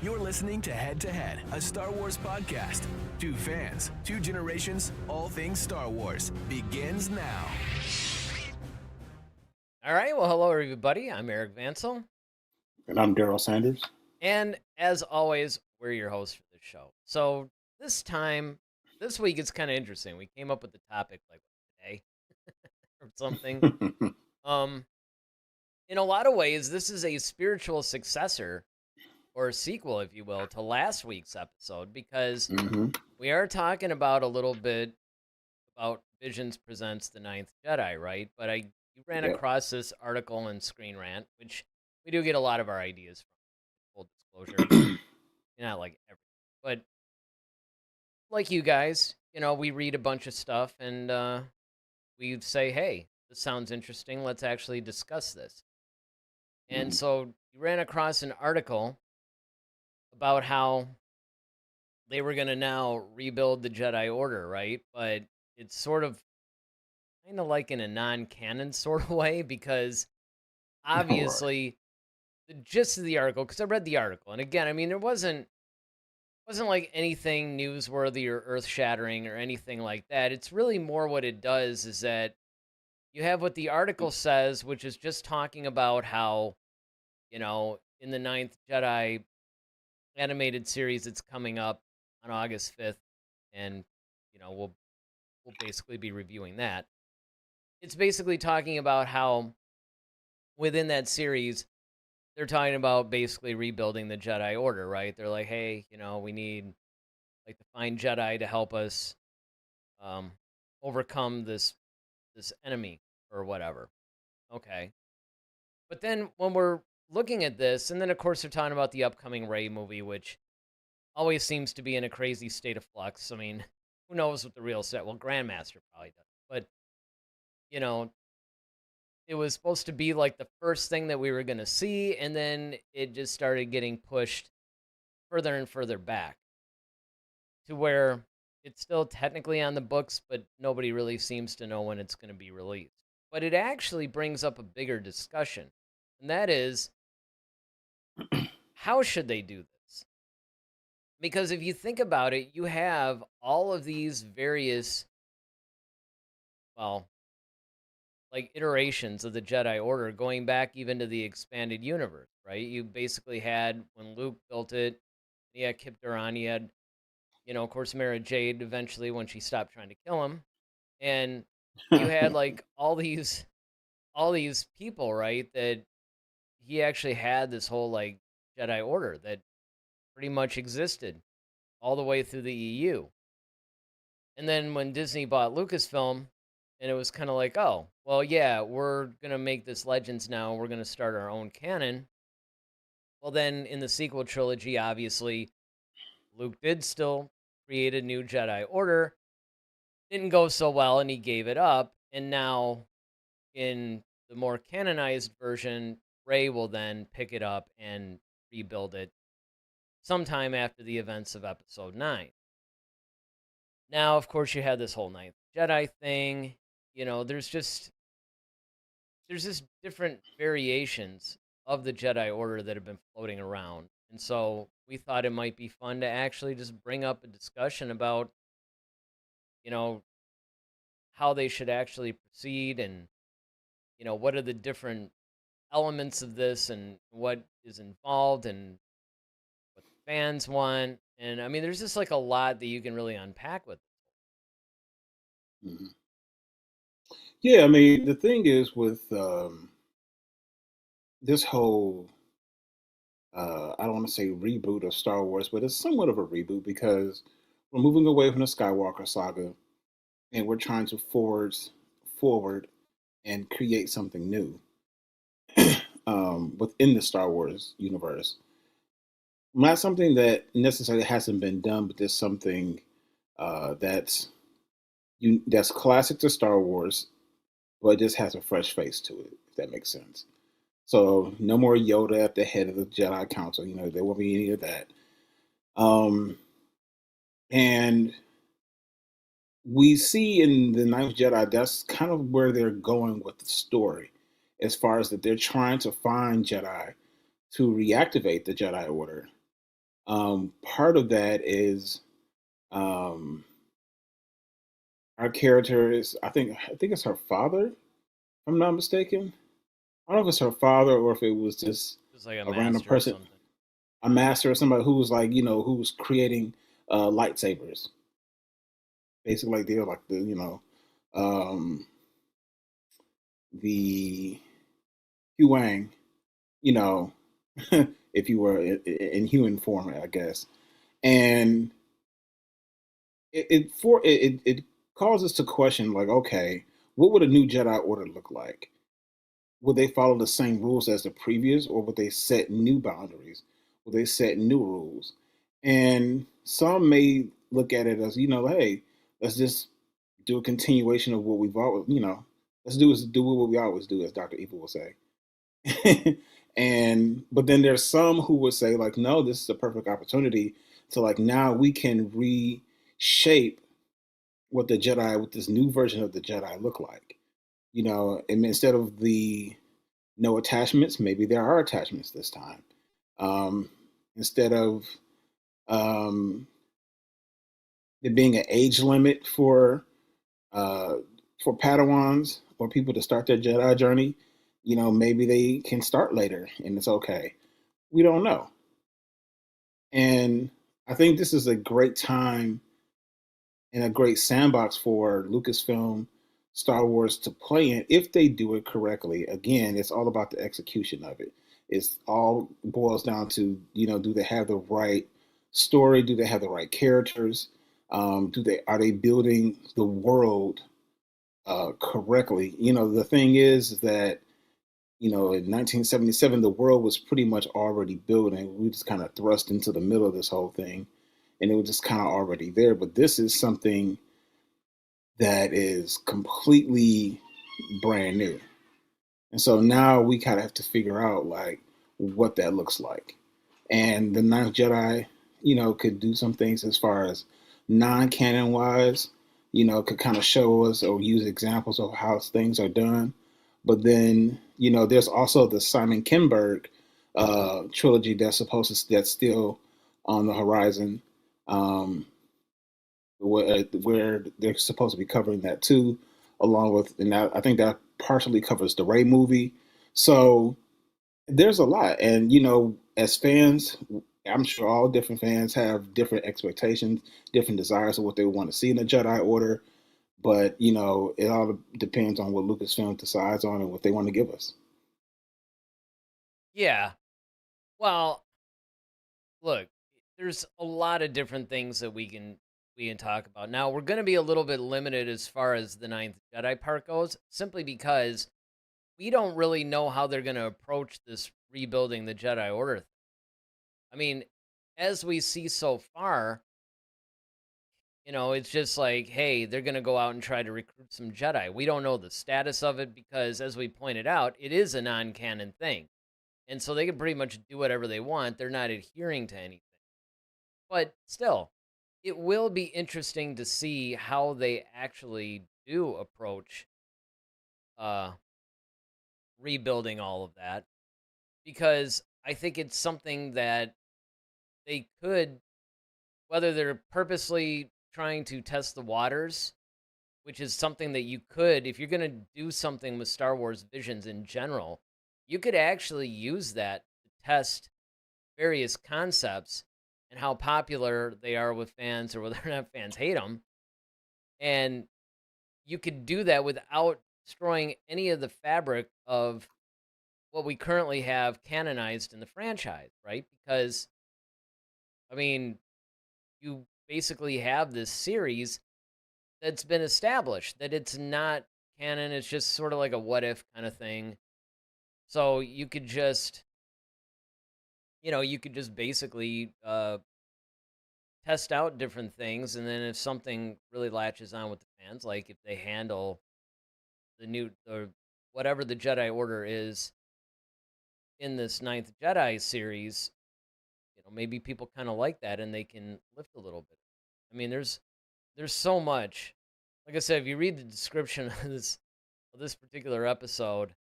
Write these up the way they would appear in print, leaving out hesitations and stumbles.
You're listening to Head to Head, a Star Wars podcast. Two fans, two generations, all things Star Wars begins now. All right, well, hello, everybody. I'm Eric Vansel. And I'm Daryl Sanders. And as always, we're your hosts for the show. So this week, it's kind of interesting. We came up with the topic like today or something. In a lot of ways, this is a spiritual successor or a sequel, if you will, to last week's episode because we are talking about a little bit about Visions Presents the Ninth Jedi, right? But you ran across this article in Screen Rant, which we do get a lot of our ideas from, full disclosure. Not like everything, but like you guys, we read a bunch of stuff and we say, hey, this sounds interesting. Let's actually discuss this. And so you ran across an article about how they were going to now rebuild the Jedi Order, right? But it's sort of kind of like in a non-canon sort of way because obviously the gist of the article, because I read the article, and again, I mean, there wasn't like anything newsworthy or earth-shattering or anything like that. It's really more what it does is that you have what the article says, which is just talking about how, in the Ninth Jedi animated series that's coming up on August 5th, and, we'll basically be reviewing that. It's basically talking about how within that series, they're talking about basically rebuilding the Jedi Order, right? They're like, hey, we need like to find Jedi to help us overcome this enemy or whatever. Okay. But then when we're looking at this, and then of course they're talking about the upcoming Rey movie, which always seems to be in a crazy state of flux. I mean, who knows what the real set? Well, Grandmaster probably does. But, it was supposed to be like the first thing that we were going to see, and then it just started getting pushed further and further back to where it's still technically on the books, but nobody really seems to know when it's going to be released. But it actually brings up a bigger discussion, and that is, how should they do this? Because if you think about it, you have all of these various, well, like iterations of the Jedi Order going back even to the expanded universe, right? You basically had when Luke built it, you had Kip Duran, you had, of course, Mara Jade eventually when she stopped trying to kill him, and you had like all these people, right? That he actually had this whole like Jedi Order that pretty much existed all the way through the EU. And then when Disney bought Lucasfilm, and it was kind of like, oh, well, yeah, we're going to make this Legends now. We're going to start our own canon. Well, then in the sequel trilogy, obviously, Luke did still create a new Jedi Order. Didn't go so well, and he gave it up. And now in the more canonized version, Rey will then pick it up and rebuild it sometime after the events of Episode 9. Now, of course, you had this whole Ninth Jedi thing. There's just different variations of the Jedi Order that have been floating around. And so we thought it might be fun to actually just bring up a discussion about, how they should actually proceed and, what are the different elements of this and what is involved and what the fans want. And I mean, there's just like a lot that you can really unpack with it. Yeah, I mean, the thing is with this whole, I don't want to say reboot of Star Wars, but it's somewhat of a reboot because we're moving away from the Skywalker saga and we're trying to forward and create something new within the Star Wars universe. Not something that necessarily hasn't been done, but there's something that's classic to Star Wars, but it just has a fresh face to it, if that makes sense. So no more Yoda at the head of the Jedi Council. There won't be any of that. And we see in the Ninth Jedi, that's kind of where they're going with the story, as far as that they're trying to find Jedi to reactivate the Jedi Order Part of that is um, our character is, I think it's her father, if I'm not mistaken. I don't know if it's her father or if it was just Just like a a random master or person, something. a master or somebody who was like, who was creating lightsabers. Basically, like they're like um, the Huang, you know, if you were in human form, I guess. And it causes to question, like, okay, what would a new Jedi Order look like? Would they follow the same rules as the previous, or would they set new boundaries? Would they set new rules? And some may look at it as, hey, let's just do a continuation of what we've always, let's do what we always do, as Dr. Evil will say. And but then there's some who would say, like, no, this is a perfect opportunity to, like, now we can reshape what this new version of the Jedi look like. And instead of the no attachments, maybe there are attachments this time. Instead of um, there being an age limit uh, for Padawans or people to start their Jedi journey, maybe they can start later and it's okay. We don't know. And I think this is a great time and a great sandbox for Lucasfilm, Star Wars to play in if they do it correctly. Again, it's all about the execution of it. It's all boils down to, do they have the right story? Do they have the right characters? Are they building the world correctly? The thing is that in 1977 the world was pretty much already built, and we just kind of thrust into the middle of this whole thing, and it was just kind of already there. But this is something that is completely brand new. And so now we kind of have to figure out, like, what that looks like. And the Ninth Jedi, could do some things as far as non-canon wise, could kind of show us or use examples of how things are done. But then, there's also the Simon Kinberg trilogy that's still on the horizon. Um, where they're supposed to be covering that too, along with, and I think that partially covers the Ray movie. So there's a lot, and as fans, I'm sure all different fans have different expectations, different desires of what they want to see in the Jedi Order. But it all depends on what Lucasfilm decides on and what they want to give us. Yeah. Well, look, there's a lot of different things that we can talk about. Now, we're going to be a little bit limited as far as the Ninth Jedi part goes, simply because we don't really know how they're going to approach this rebuilding the Jedi Order thing. I mean, as we see so far, it's just like, hey, they're going to go out and try to recruit some Jedi. We don't know the status of it because, as we pointed out, it is a non-canon thing. And so they can pretty much do whatever they want. They're not adhering to anything. But still, it will be interesting to see how they actually do approach uh, rebuilding all of that, because I think it's something that they could, whether they're purposely trying to test the waters, which is something that you could, if you're going to do something with Star Wars Visions in general, you could actually use that to test various concepts and how popular they are with fans, or whether or not fans hate them. And you could do that without destroying any of the fabric of what we currently have canonized in the franchise, right? Because, I mean, you basically have this series that's been established, that it's not canon, it's just sort of like a what if kind of thing. So you could just basically test out different things, and then if something really latches on with the fans, like if they handle the new or whatever the Jedi Order is in this Ninth Jedi series, maybe people kind of like that and they can lift a little bit. I mean, there's so much. Like I said, if you read the description of this particular episode,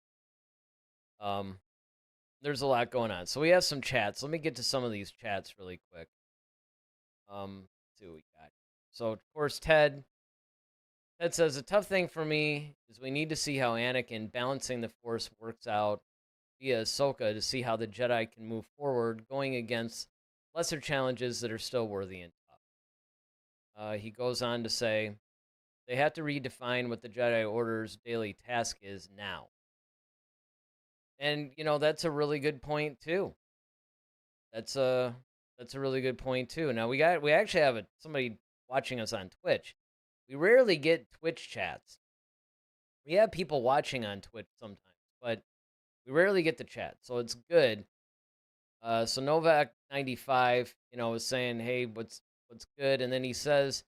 um, there's a lot going on. So we have some chats. Let me get to some of these chats really quick. Let's see what we got. So of course, Ted says the tough thing for me is we need to see how Anakin balancing the Force works out via Ahsoka to see how the Jedi can move forward, going against lesser challenges that are still worthy and tough. He goes on to say they have to redefine what the Jedi Order's daily task is now. And that's a really good point too. That's a really good point too. Now we actually have somebody watching us on Twitch. We rarely get Twitch chats. We have people watching on Twitch sometimes, but we rarely get the chat, so it's good. So Novak95, was saying, "Hey, what's good?" And then he says,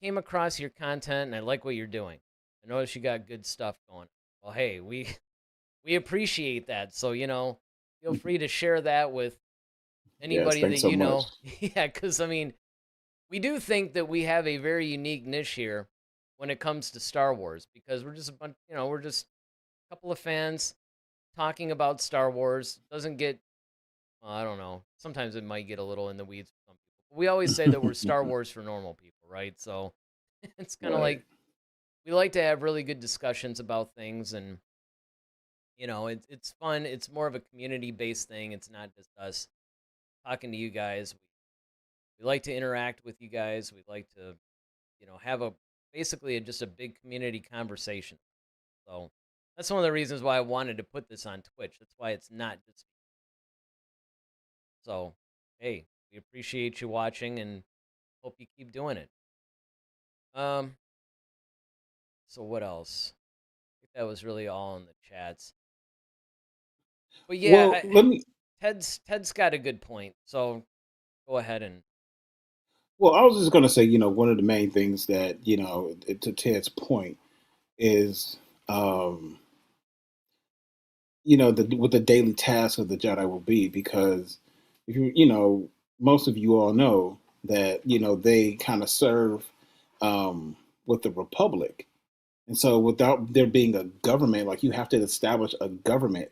"Came across your content, and I like what you're doing. I notice you got good stuff going." Well, hey, we appreciate that. So feel free to share that with Yes, anybody thanks that so much. Yeah, because we do think that we have a very unique niche here when it comes to Star Wars, because we're just a bunch, we're just a couple of fans talking about Star Wars. Doesn't get, well, I don't know. Sometimes it might get a little in the weeds for some people. But we always say that we're Star Wars for normal people, right? So it's kind of Right. like we like to have really good discussions about things, and it's fun. It's more of a community-based thing. It's not just us talking to you guys. We like to interact with you guys. We like to, have basically just a big community conversation. So that's one of the reasons why I wanted to put this on Twitch. That's why it's not just. So, hey, we appreciate you watching and hope you keep doing it. So what else? I think that was really all in the chats. But yeah, Well, let me. Ted's got a good point. So go ahead and. Well, I was just going to say, one of the main things that, to Ted's point is, um, what the daily task of the Jedi will be, because if most of you all know that, they kind of serve with the Republic. And so without there being a government, like you have to establish a government,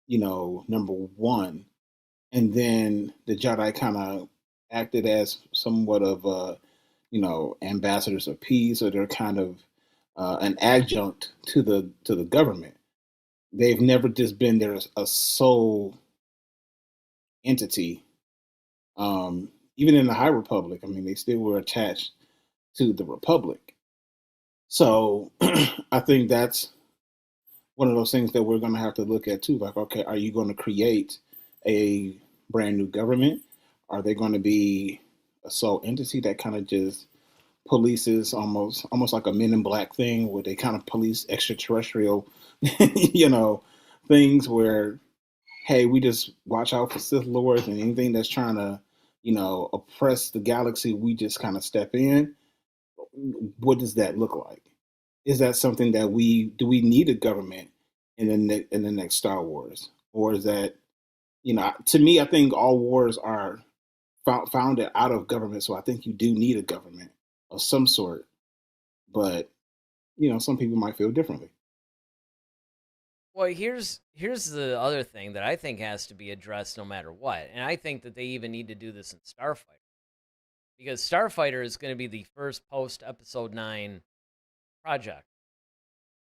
number one. And then the Jedi kind of acted as somewhat of ambassadors of peace, or they're kind of an adjunct to the government. They've never just been there as a sole entity. Even in the High Republic, I mean, they still were attached to the Republic. So I think that's one of those things that we're going to have to look at too. Like, okay, are you going to create a brand new government? Are they going to be a sole entity that kind of just polices almost like a Men in Black thing, where they kind of police extraterrestrial, things where, hey, we just watch out for Sith Lords, and anything that's trying to, oppress the galaxy, we just kind of step in. What does that look like? Is that something that we need a government in the next Star Wars, or is that, to me, I think all wars are founded out of government, so I think you do need a government of some sort. But some people might feel differently. Well, here's the other thing that I think has to be addressed no matter what, and I think that they even need to do this in Starfighter, because Starfighter is going to be the first post Episode 9 project.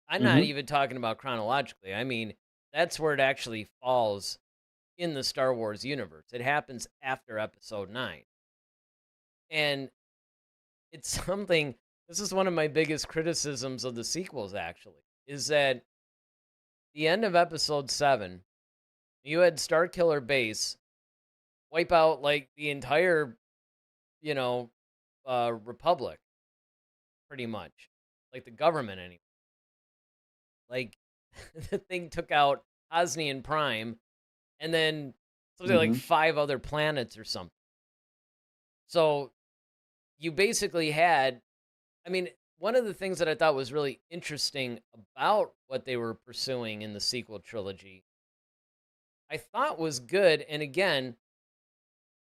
I'm not Mm-hmm. even talking about chronologically. I mean, that's where it actually falls in the Star Wars universe. It happens after Episode 9. And it's something, this is one of my biggest criticisms of the sequels, actually, is that the end of Episode 7, you had Starkiller Base wipe out, like, the entire, Republic, pretty much. Like, the government, anyway. Like, the thing took out Osnian Prime, and then something like Mm-hmm. 5 other planets or something. So you basically had, I mean, one of the things that I thought was really interesting about what they were pursuing in the sequel trilogy, I thought was good. And again,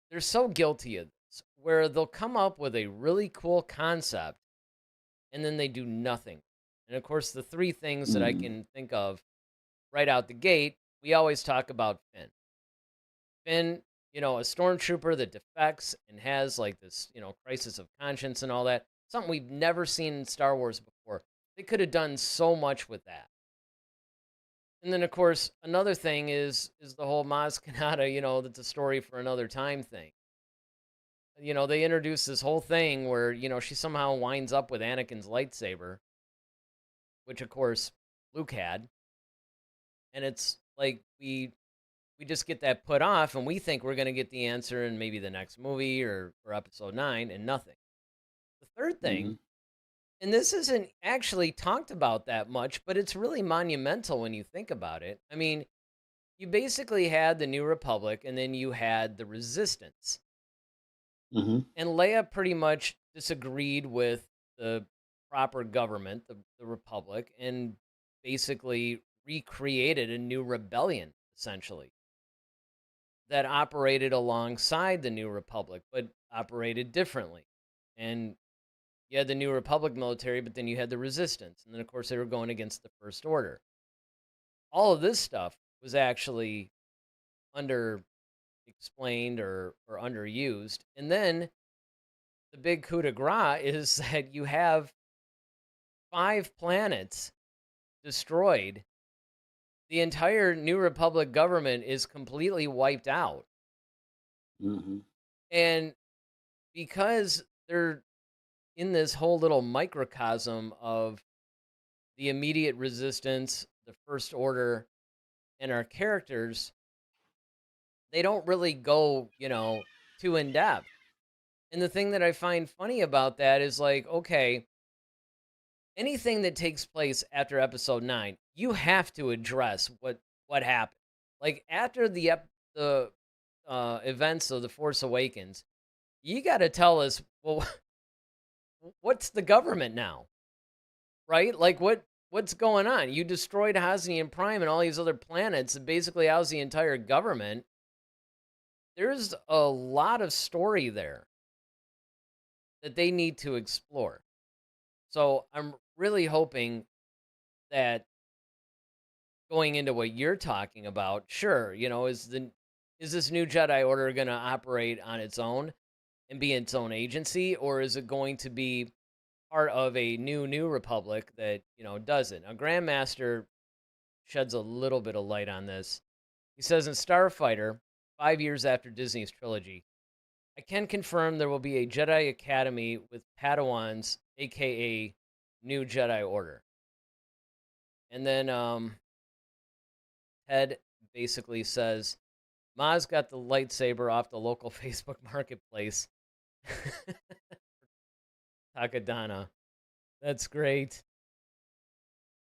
they're so guilty of this, where they'll come up with a really cool concept and then they do nothing. And of course, the 3 things that I Mm-hmm. can think of right out the gate we always talk about Finn. Finn, a stormtrooper that defects and has like this, crisis of conscience and all that. Something we've never seen in Star Wars before. They could have done so much with that. And then, of course, another thing is the whole Maz Kanata, that's a story for another time thing. They introduced this whole thing where, she somehow winds up with Anakin's lightsaber, which, of course, Luke had. And it's like we just get that put off, and we think we're going to get the answer in maybe the next movie or episode 9, and nothing. The third thing, and this isn't actually talked about that much, but it's really monumental when you think about it. I mean, you basically had the New Republic, and then you had the Resistance. And Leia pretty much disagreed with the proper government, the Republic, and basically recreated a new rebellion, essentially, that operated alongside the New Republic, but operated differently. And you had the New Republic military, but then you had the Resistance. And then, of course, they were going against the First Order. All of this stuff was actually under-explained or underused. And then the big coup de grace is that you have 5 planets destroyed. The entire New Republic government is completely wiped out. And because they're in this whole little microcosm of the immediate Resistance, the First Order, and our characters, they don't really go, too in-depth. And the thing that I find funny about that is like, okay, anything that takes place after episode 9, you have to address what happened. Like after the events of The Force Awakens, you got to tell us, well, what's the government now? Right? Like what's going on? You destroyed Hosnian Prime and all these other planets and basically house the entire government. There's a lot of story there that they need to explore. So I'm really hoping that going into what you're talking about, sure, is this new Jedi Order going to operate on its own and be its own agency, or is it going to be part of a new Republic that, doesn't? Now, Grandmaster sheds a little bit of light on this. He says in Starfighter, 5 years after Disney's trilogy, I can confirm there will be a Jedi Academy with Padawans, aka New Jedi Order. And then Ted basically says, Maz got the lightsaber off the local Facebook marketplace. Takadana. That's great.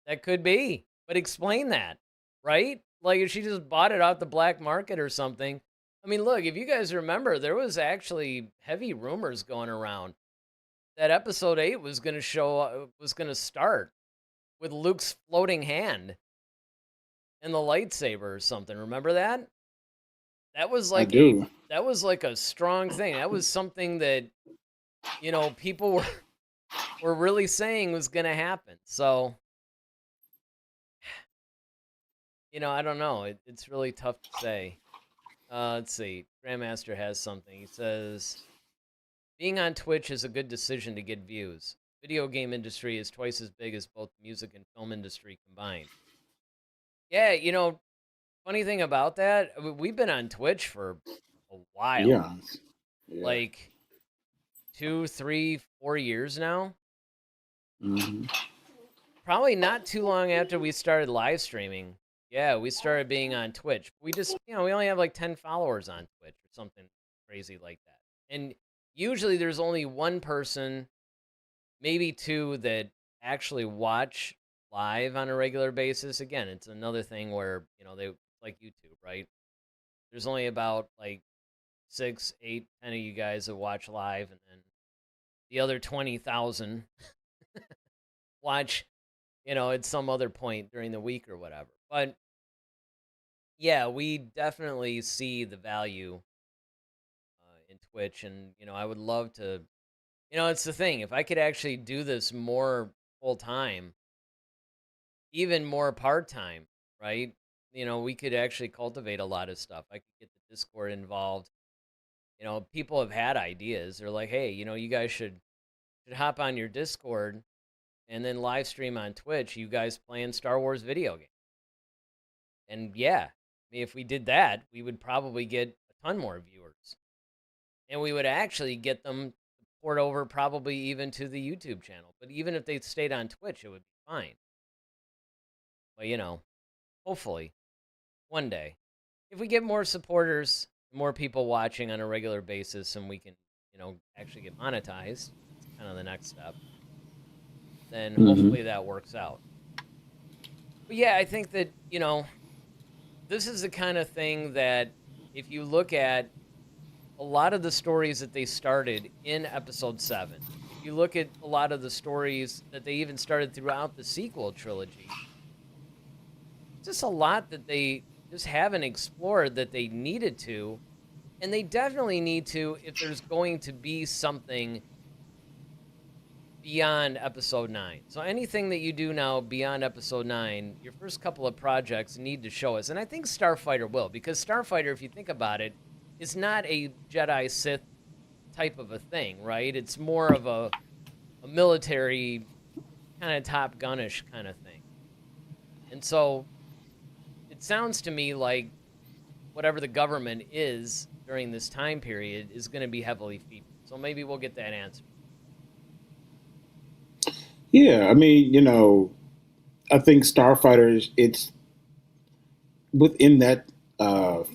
That could be. But explain that, right? Like if she just bought it off the black market or something. I mean, look, if you guys remember, there was actually heavy rumors going around that episode 8 was going to start with Luke's floating hand and the lightsaber or something. Remember that? That was like a strong thing. That was something that people were really saying was going to happen. So I don't know. It's really tough to say. Let's see. Grandmaster has something. He says, being on Twitch is a good decision to get views. Video game industry is twice as big as both music and film industry combined. Yeah, funny thing about that, we've been on Twitch for a while. Yeah. Like 2, 3, 4 years now. Probably not too long after we started live streaming. Yeah, we started being on Twitch. We just, we only have like 10 followers on Twitch or something crazy like that. And usually there's only one person, maybe 2, that actually watch live on a regular basis. Again, it's another thing where, they like YouTube, right? There's only about like 6, 8, 10 of you guys that watch live, and then the other 20,000 watch, at some other point during the week or whatever. But yeah, we definitely see the value in Twitch, and I would love to. It's the thing. If I could actually do this more full time, even more part time, right? we could actually cultivate a lot of stuff. I could get the Discord involved. People have had ideas. They're like, hey, you guys should hop on your Discord and then live stream on Twitch. You guys playing Star Wars video games. And yeah, I mean, if we did that, we would probably get a ton more viewers. And we would actually get them to port over probably even to the YouTube channel. But even if they stayed on Twitch, it would be fine. But, hopefully, one day, if we get more supporters, more people watching on a regular basis, and we can, actually get monetized, that's kind of the next step, then hopefully that works out. But yeah, I think that, this is the kind of thing that if you look at a lot of the stories that they started in episode 7, if you look at a lot of the stories that they even started throughout the sequel trilogy, just a lot that they just haven't explored that they needed to, and they definitely need to if there's going to be something beyond episode 9. So anything that you do now beyond episode 9, your first couple of projects need to show us. And I think Starfighter will, because Starfighter, if you think about it, is not a Jedi Sith type of a thing, right? It's more of a military kind of Top Gun-ish kind of thing. And so it sounds to me like whatever the government is during this time period is going to be heavily featured. So maybe we'll get that answer. Yeah, I mean, I think Starfighter, it's within that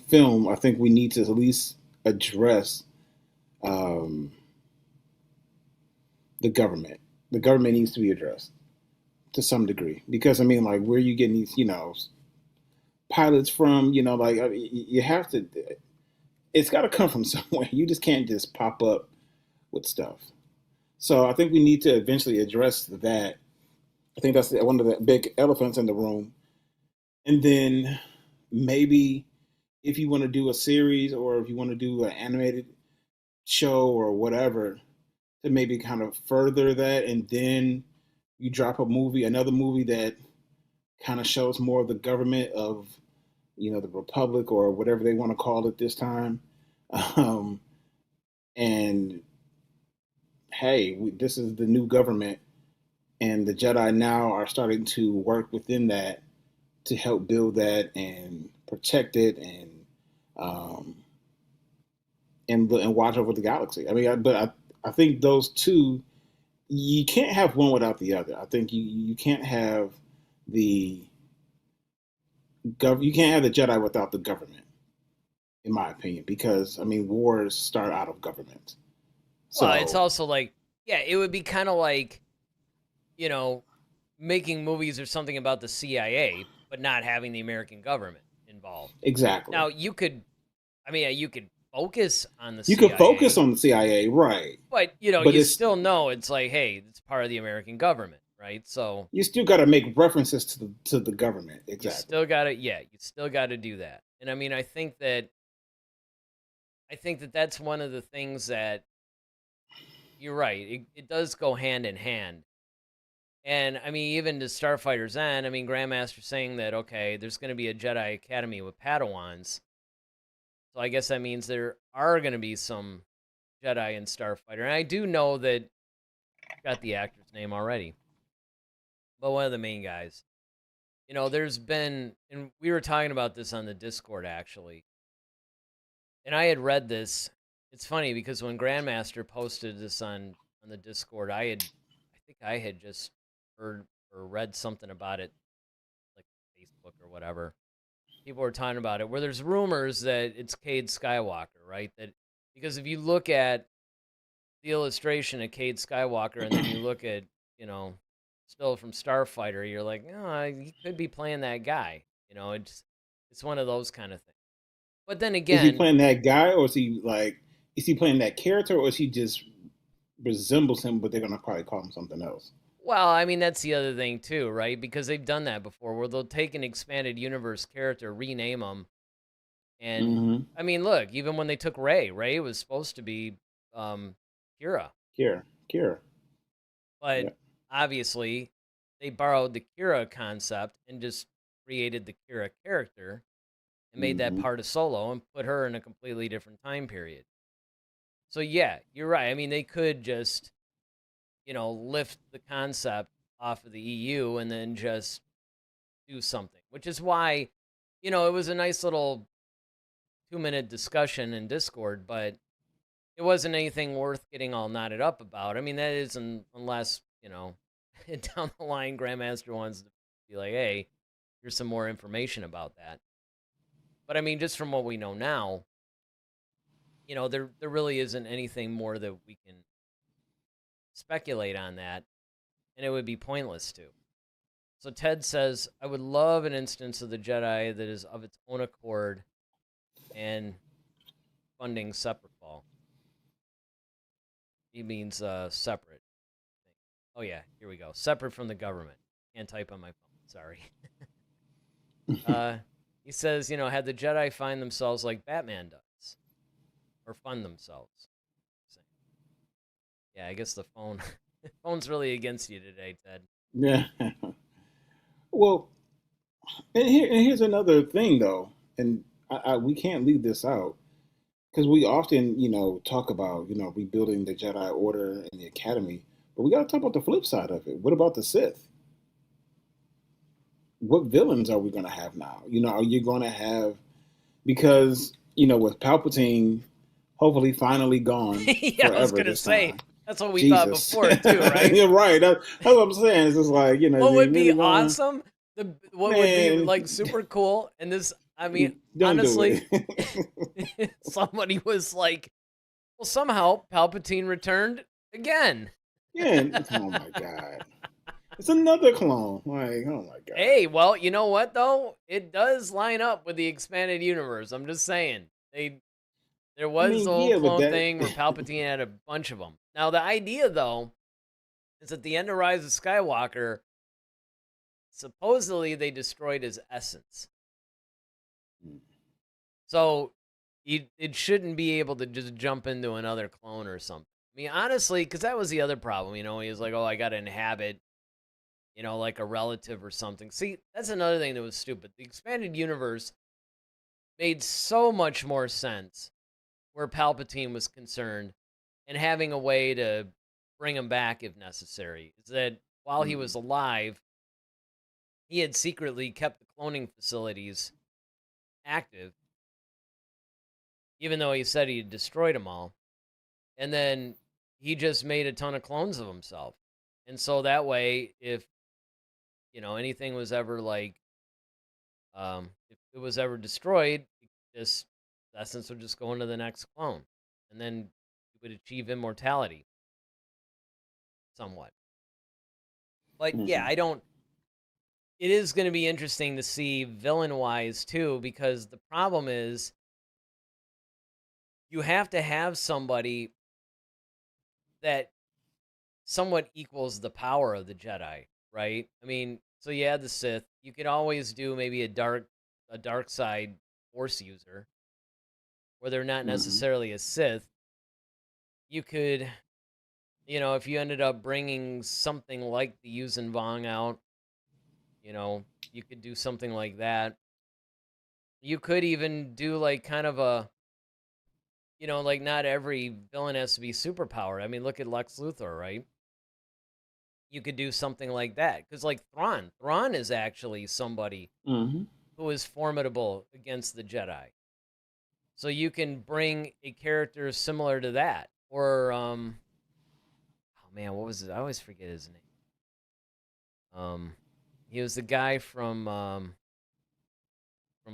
film. I think we need to at least address the government. The government needs to be addressed to some degree because I mean, like, where are you getting these, pilots from? You have to. It's got to come from somewhere. You just can't just pop up with stuff. So I think we need to eventually address that. I think that's one of the big elephants in the room. And then maybe if you want to do a series or if you want to do an animated show or whatever, to maybe kind of further that, and then you drop another movie that kind of shows more of the government of, the Republic or whatever they want to call it this time. And hey, this is the new government, and the Jedi now are starting to work within that to help build that and protect it and watch over the galaxy. I mean, I think those two, you can't have one without the other. I think you can't have you can't have the Jedi without the government, in my opinion, because I mean, wars start out of government. So well, it's also like, yeah, it would be kind of like, making movies or something about the CIA, but not having the American government involved. Exactly. Now you could focus on the You CIA. could focus on the CIA, right? But you still know it's like, hey, it's part of the American government, right? So you still got to make references to the government. Exactly. You still got to do that. And I mean, I think that that's one of the things that you're right. It does go hand in hand. And I mean, even to Starfighter's end, I mean, Grandmaster saying that, okay, there's going to be a Jedi Academy with Padawans. So I guess that means there are going to be some Jedi in Starfighter. And I do know that I got the actor's name already. But one of the main guys. There's been, and we were talking about this on the Discord, actually. And I had read this. It's funny because when Grandmaster posted this on the Discord, I think I had just heard or read something about it, like Facebook or whatever. People were talking about it, where there's rumors that it's Cade Skywalker, right? That because if you look at the illustration of Cade Skywalker and then you look at, still from Starfighter, you're like, oh, he could be playing that guy. It's one of those kind of things. But then again, is he playing that guy, or is he playing that character, or is he just resembles him, but they're gonna probably call him something else? Well, I mean, that's the other thing too, right? Because they've done that before, where they'll take an expanded universe character, rename them, and I mean, look, even when they took Rey was supposed to be Kira. Kira. But obviously, they borrowed the Kira concept and just created the Kira character and made that Mm-hmm. part of Solo and put her in a completely different time period. So yeah, you're right. I mean, they could just, lift the concept off of the EU and then just do something, which is why, it was a nice little 2-minute discussion in Discord, but it wasn't anything worth getting all knotted up about. I mean, that isn't unless, down the line, Grandmaster wants to be like, hey, here's some more information about that. But I mean, just from what we know now, there really isn't anything more that we can speculate on that, and it would be pointless to. So Ted says, I would love an instance of the Jedi that is of its own accord and funding separate fall. He means separate. Oh yeah, here we go. Separate from the government. Can't type on my phone. Sorry. He says, had the Jedi find themselves like Batman does, or fund themselves. Yeah, I guess the phone's really against you today, Ted. Yeah. Well, and here's another thing though, and we can't leave this out because we often, talk about, rebuilding the Jedi Order and the Academy, but we got to talk about the flip side of it. What about the Sith? What villains are we going to have now? Are you going to have, because, with Palpatine hopefully finally gone Yeah, forever I was gonna this say time. that's what we thought before too, right? You're right. That's what I'm saying. It's just like, What would be really gone? awesome? What would be Man, like super cool? And this, I mean, don't honestly, do it. somebody was like, well, somehow Palpatine returned again. Yeah, oh my God. It's another clone. Like, oh my God. Hey, well, you know what though? It does line up with the expanded universe. I'm just saying. There was the whole yeah, but clone thing where Palpatine had a bunch of them. Now, the idea, though, is at the end of Rise of Skywalker, supposedly they destroyed his essence. So it shouldn't be able to just jump into another clone or something. I mean, honestly, because that was the other problem. He was like, oh, I got to inhabit, like a relative or something. See, that's another thing that was stupid. The expanded universe made so much more sense where Palpatine was concerned and having a way to bring him back if necessary. Is that while he was alive, he had secretly kept the cloning facilities active, even though he said he had destroyed them all. And then he just made a ton of clones of himself. And so that way, if, anything was ever like, if it was ever destroyed, this essence would just go into the next clone. And then he would achieve immortality somewhat. But yeah, it is going to be interesting to see villain-wise too, because the problem is you have to have somebody that somewhat equals the power of the Jedi, right? I mean, so yeah, the Sith, you could always do maybe a dark side Force user, where they're not necessarily a Sith. You could, if you ended up bringing something like the Yuuzhan Vong out, you could do something like that. You could even do like kind of a, like not every villain has to be superpowered. I mean, look at Lex Luthor, right? You could do something like that. Because like Thrawn is actually somebody who is formidable against the Jedi. So you can bring a character similar to that. Or, oh man, what was it? I always forget his name. He was the guy from A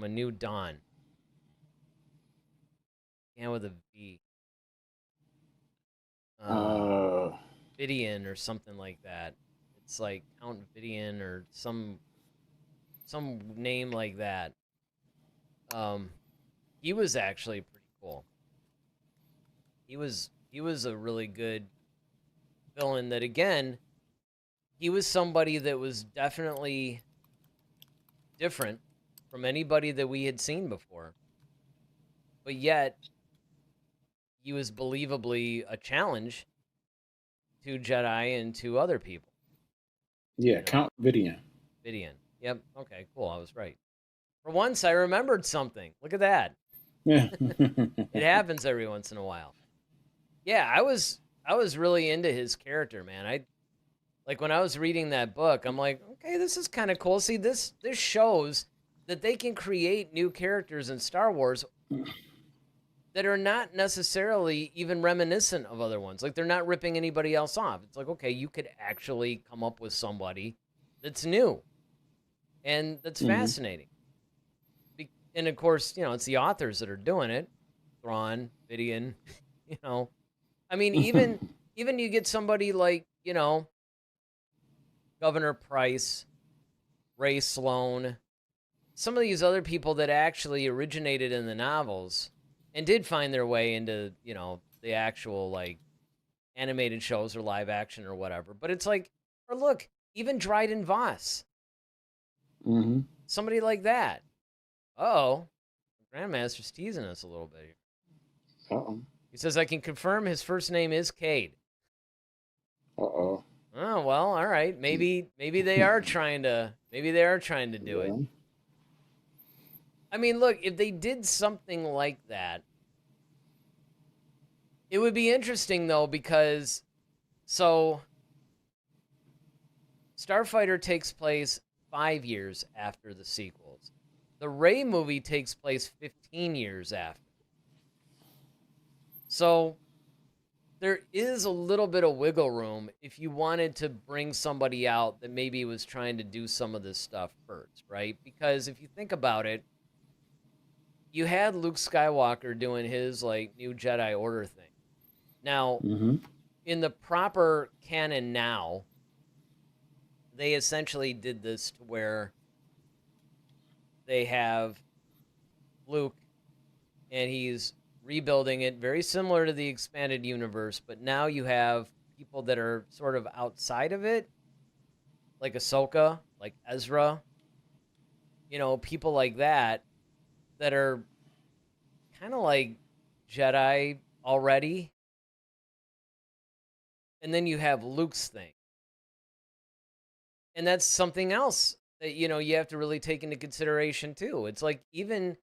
New Dawn. Yeah, with a V. Vidian or something like that. It's like Count Vidian or some name like that. He was actually pretty cool. He was a really good villain that, again, he was somebody that was definitely different from anybody that we had seen before. But yet, he was believably a challenge to Jedi and to other people. Yeah, Count Vidian. Vidian. Yep. Okay, cool. I was right. For once, I remembered something. Look at that. Yeah. It happens every once in a while. Yeah, I was really into his character, man. I like when I was reading that book, I'm like, okay, this is kind of cool. See, this shows that they can create new characters in Star Wars that are not necessarily even reminiscent of other ones. Like they're not ripping anybody else off. It's like, okay, you could actually come up with somebody that's new and that's Hmm. fascinating. And of course, it's the authors that are doing it. Thrawn, Vidian, you know. I mean, even you get somebody like, Governor Price, Ray Sloan, some of these other people that actually originated in the novels and did find their way into, the actual like animated shows or live action or whatever. But it's like, or look, even Dryden Voss, Hmm. somebody like that. Oh, Grandmaster's teasing us a little bit here. Uh-oh. He says, I can confirm his first name is Cade. Uh-oh. Oh, well, all right. Maybe they are trying to do it. Yeah. I mean, look, if they did something like that, it would be interesting though because so Starfighter takes place 5 years after the sequels. The Rey movie takes place 15 years after. So there is a little bit of wiggle room if you wanted to bring somebody out that maybe was trying to do some of this stuff first, right? Because if you think about it, you had Luke Skywalker doing his like new Jedi Order thing. Now, Hmm. in the proper canon now, they essentially did this to where they have Luke and he's rebuilding it very similar to the expanded universe, but now you have people that are sort of outside of it, like Ahsoka, like Ezra, people like that are kind of like Jedi already. And then you have Luke's thing. And that's something else that you have to really take into consideration too. It's like even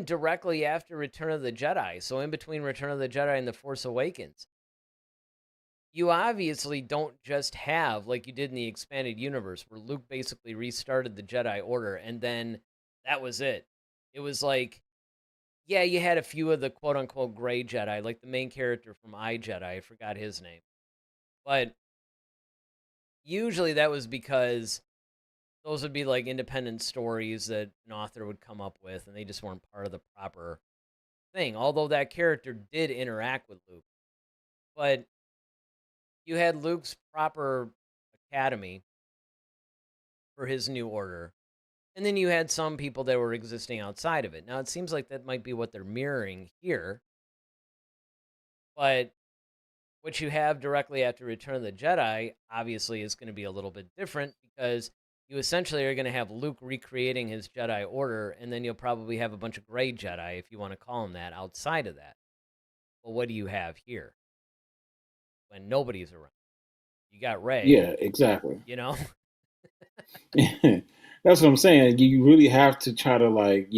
directly after Return of the Jedi, so in between Return of the Jedi and The Force Awakens, you obviously don't just have like you did in the expanded universe where Luke basically restarted the Jedi Order and then that was it. It was like, yeah, you had a few of the quote unquote gray Jedi, like the main character from Jedi, I forgot his name. But usually that was because those would be like independent stories that an author would come up with and they just weren't part of the proper thing. Although that character did interact with Luke. But you had Luke's proper academy for his new order. And then you had some people that were existing outside of it. Now, it seems like that might be what they're mirroring here. But what you have directly after Return of the Jedi obviously is going to be a little bit different because you essentially are going to have Luke recreating his Jedi Order, and then you'll probably have a bunch of gray Jedi, if you want to call them that, outside of that. Well, what do you have here when nobody's around? You got Rey, Yeah, exactly. you know? That's what I'm saying. You really have to try to like,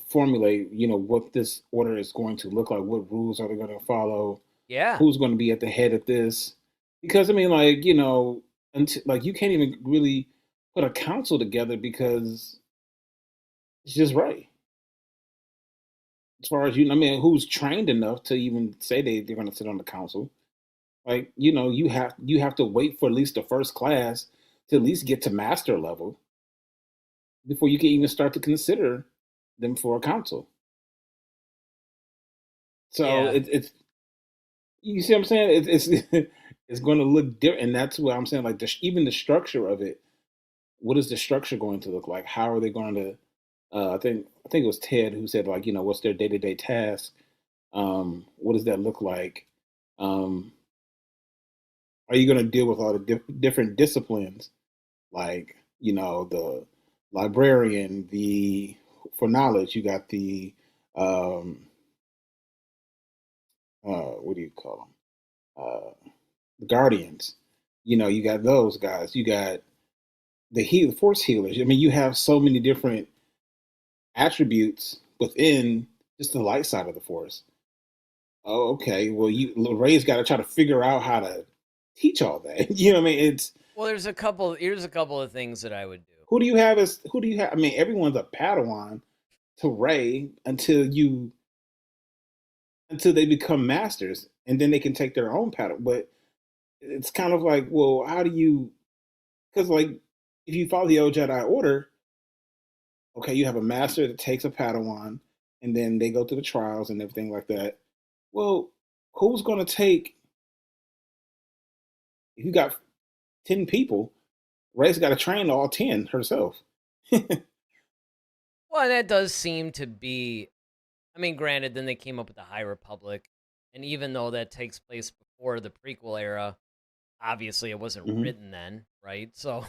formulate, what this order is going to look like, what rules are they going to follow, Yeah. who's going to be at the head of this. Because I mean, like, until, like you can't even really put a council together because it's just right. As far as I mean, who's trained enough to even say they're going to sit on the council? Like, you have to wait for at least the first class to at least get to master level before you can even start to consider them for a council. So Yeah. it's you see what I'm saying? It's it's going to look different, and that's what I'm saying. Like even the structure of it. What is the structure going to look like? How are they going to? I think it was Ted who said like what's their day to day task? What does that look like? Um, are you going to deal with all the different disciplines like the librarian, the for knowledge you got the what do you call them? The guardians. You got those guys. You got the force healers. I mean, you have so many different attributes within just the light side of the force. Oh, okay. Well, Ray's got to try to figure out how to teach all that. You know what I mean? It's Well, here's a couple of things that I would do. who do you have as who do you have? I mean, everyone's a Padawan to Ray until they become masters, and then they can take their own Padawan. But it's kind of like, well, how do you? Because like, if you follow the old Jedi Order, okay, you have a master that takes a Padawan, and then they go through the trials and everything like that. Well, who's going to take? If you got 10 people, Ray's got to train all 10 herself. Well, that does seem to be. I mean, granted, then they came up with the High Republic, and even though that takes place before the prequel era, obviously it wasn't Hmm. written then, right? So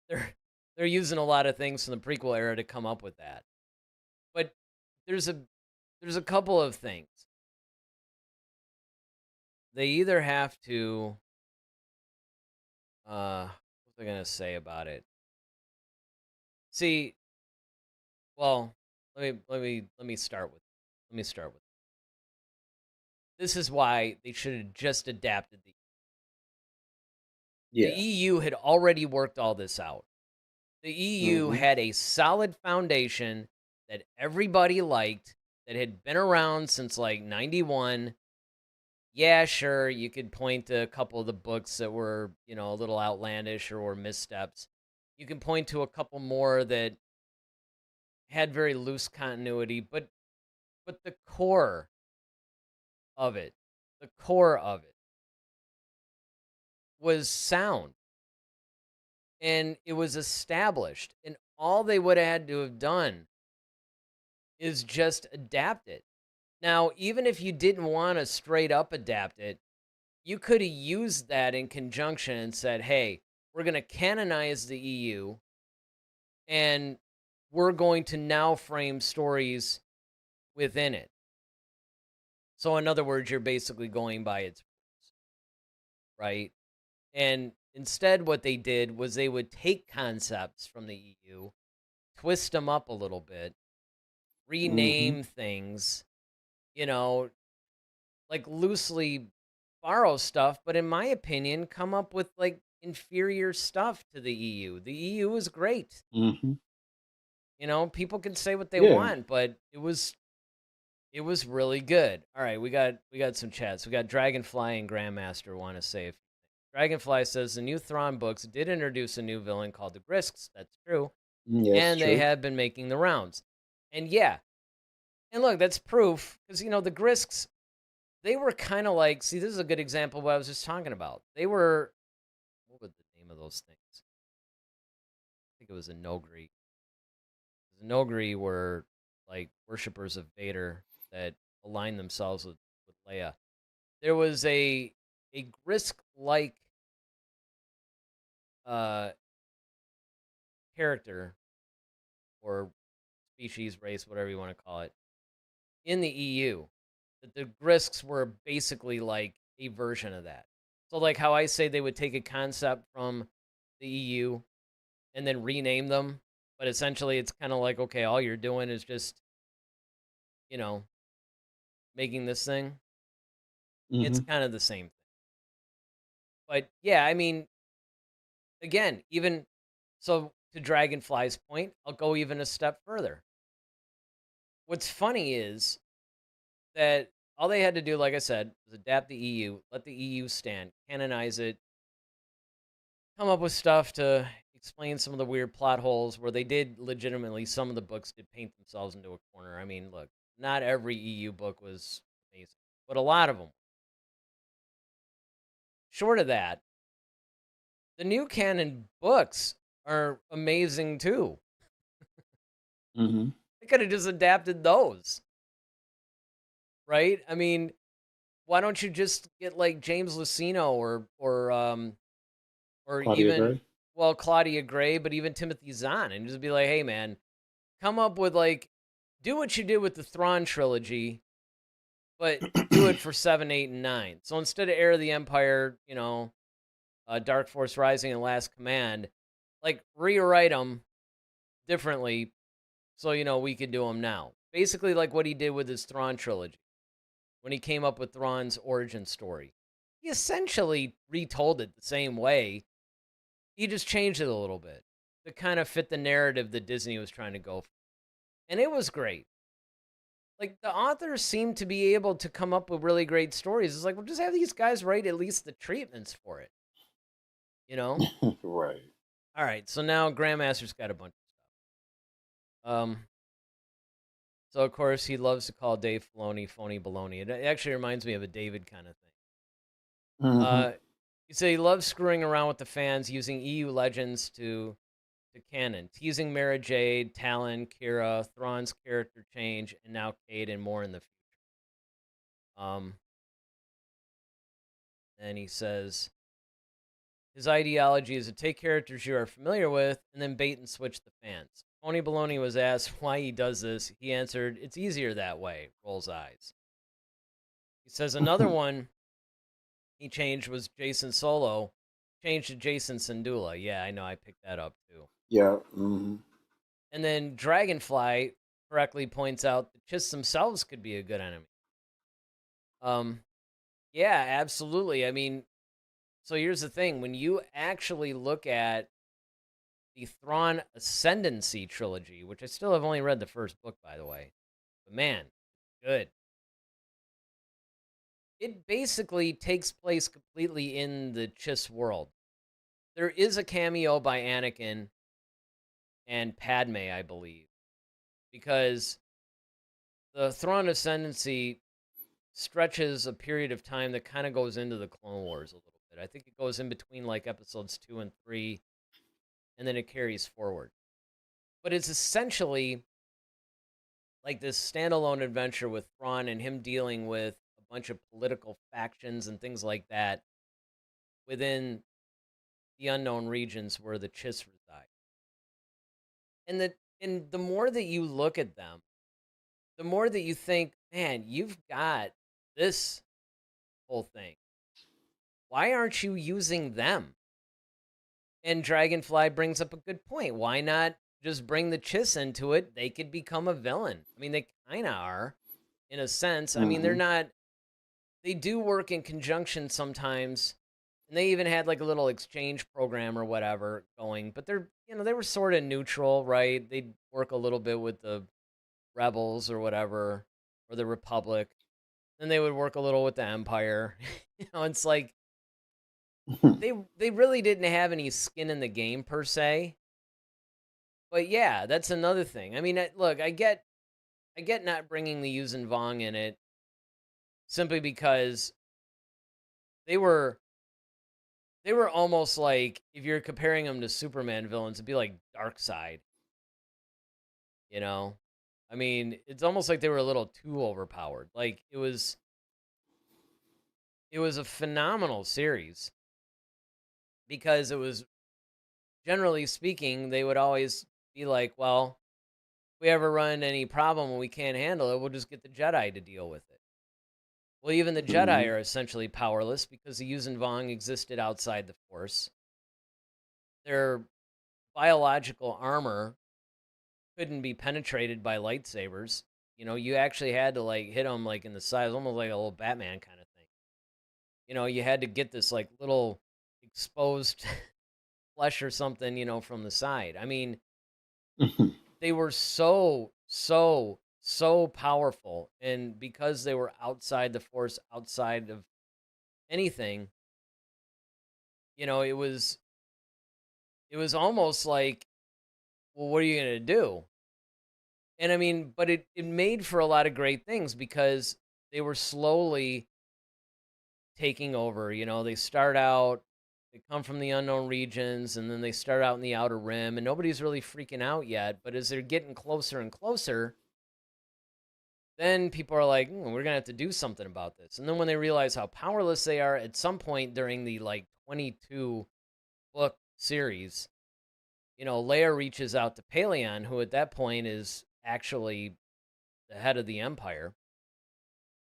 they're using a lot of things from the prequel era to come up with that. But there's a couple of things. They either have to what was I gonna say about it? See, well, let me start with this is why they should have just adapted the Yeah. EU had already worked all this out. The EU Hmm. had a solid foundation that everybody liked that had been around since like 91. Yeah, sure, you could point to a couple of the books that were, a little outlandish or were missteps. You can point to a couple more that had very loose continuity, but the core of it was sound and it was established. And all they would have had to have done is just adapt it. Now, even if you didn't want to straight up adapt it, you could have used that in conjunction and said, hey, we're going to canonize the EU and we're going to now frame stories within it. So, in other words, you're basically going by its rules, right? And instead, what they did was they would take concepts from the EU, twist them up a little bit, Hmm. rename things, you know, like loosely borrow stuff, but in my opinion, come up with like inferior stuff to the EU. The EU is great. Hmm. People can say what they Yeah. want, but it was really good. All right, we got some chats. We got Dragonfly and Grandmaster want to say if Dragonfly says the new Thrawn books did introduce a new villain called the Grisks. That's true. Yes, And they true. have been making the rounds. And yeah. And look, that's proof because the Grisks, they were kind of like, see, this is a good example of what I was just talking about. They were, what was the name of those things? I think it was a Nogri. The Nogri were like worshippers of Vader that aligned themselves with Leia. There was a Grisk like uh character or species, race, whatever you want to call it, in the EU. That the Grisks were basically like a version of that. So like how I say they would take a concept from the EU and then rename them, but essentially it's kind of like, okay, all you're doing is just, you know, making this thing. It's Hmm. kind of the same thing. But yeah, I mean, again, even so to Dragonfly's point, I'll go even a step further. What's funny is that all they had to do, like I said, was adapt the EU, let the EU stand, canonize it, come up with stuff to explain some of the weird plot holes where they did legitimately, some of the books did paint themselves into a corner. I mean, look, not every EU book was amazing, but a lot of them. Short of that, the new canon books are amazing too. Hmm. They could have just adapted those, right? I mean, why don't you just get like James Luceno or Claudia even, Gray. well, Claudia Gray, but even Timothy Zahn, and just be like, hey man, come up with like, do what you did with the Thrawn trilogy, but do it for 7, 8, and 9. So instead of Heir of the Empire, Dark Force Rising and Last Command, like rewrite them differently so we could do them now. Basically like what he did with his Thrawn trilogy when he came up with Thrawn's origin story. He essentially retold it the same way. He just changed it a little bit to kind of fit the narrative that Disney was trying to go for. And it was great. Like, the authors seem to be able to come up with really great stories. It's like, well, just have these guys write at least the treatments for it. Right. All right, so now Grandmaster's got a bunch of stuff. So, of course, he loves to call Dave Filoni phony baloney. It actually reminds me of a David kind of thing. Mm-hmm. He said he loves screwing around with the fans using EU legends to canon, teasing Mara Jade, Talon, Kira, Thrawn's character change, and now Cade and more in the future. And he says his ideology is to take characters you are familiar with and then bait and switch the fans. Tony Baloney was asked why he does this. He answered, "It's easier that way." Rolls eyes. He says another one he changed was Jason Solo, changed to Jason Syndulla. Yeah, I know, I picked that up too. Yeah. Mm-hmm. And then Dragonfly correctly points out the Chiss themselves could be a good enemy. Yeah, absolutely. I mean, so here's the thing. When you actually look at the Thrawn Ascendancy trilogy, which I still have only read the first book, by the way, but man, good. It basically takes place completely in the Chiss world. There is a cameo by Anakin and Padme, I believe, because the Thrawn Ascendancy stretches a period of time that kind of goes into the Clone Wars a little bit. I think it goes in between like episodes 2 and 3, and then it carries forward. But it's essentially like this standalone adventure with Thrawn and him dealing with a bunch of political factions and things like that within the unknown regions where the Chiss reside. And the more that you look at them, the more that you think, man, you've got this whole thing. Why aren't you using them? And Dragonfly brings up a good point. Why not just bring the Chiss into it? They could become a villain. I mean, they kind of are, in a sense. Mm-hmm. I mean, they're not. They do work in conjunction sometimes, and they even had like a little exchange program or whatever going. But they're, they were sort of neutral, right? They'd work a little bit with the rebels or whatever, or the Republic. Then they would work a little with the Empire. It's like they really didn't have any skin in the game per se. But yeah, that's another thing. I mean, look, I get not bringing the Yuuzhan Vong in it simply because they were almost like, if you're comparing them to Superman villains, it'd be like Darkseid. I mean, it's almost like they were a little too overpowered. Like, it was a phenomenal series because it was, generally speaking, they would always be like, well, if we ever run any problem and we can't handle it, we'll just get the Jedi to deal with it. Well, even the Jedi are essentially powerless because the Yuuzhan Vong existed outside the Force. Their biological armor couldn't be penetrated by lightsabers. You actually had to like hit them like in the side, almost like a little Batman kind of thing. You had to get this like little exposed flesh or something, from the side. I mean, they were so powerful, and because they were outside the Force, outside of anything, it was almost like, well, what are you gonna do? And I mean, but it made for a lot of great things because they were slowly taking over. They start out, they come from the unknown regions, and then they start out in the Outer Rim, and nobody's really freaking out yet. But as they're getting closer and closer, then people are like, we're gonna have to do something about this. And then when they realize how powerless they are, at some point during the like 22 book series, Leia reaches out to Paleon, who at that point is actually the head of the Empire,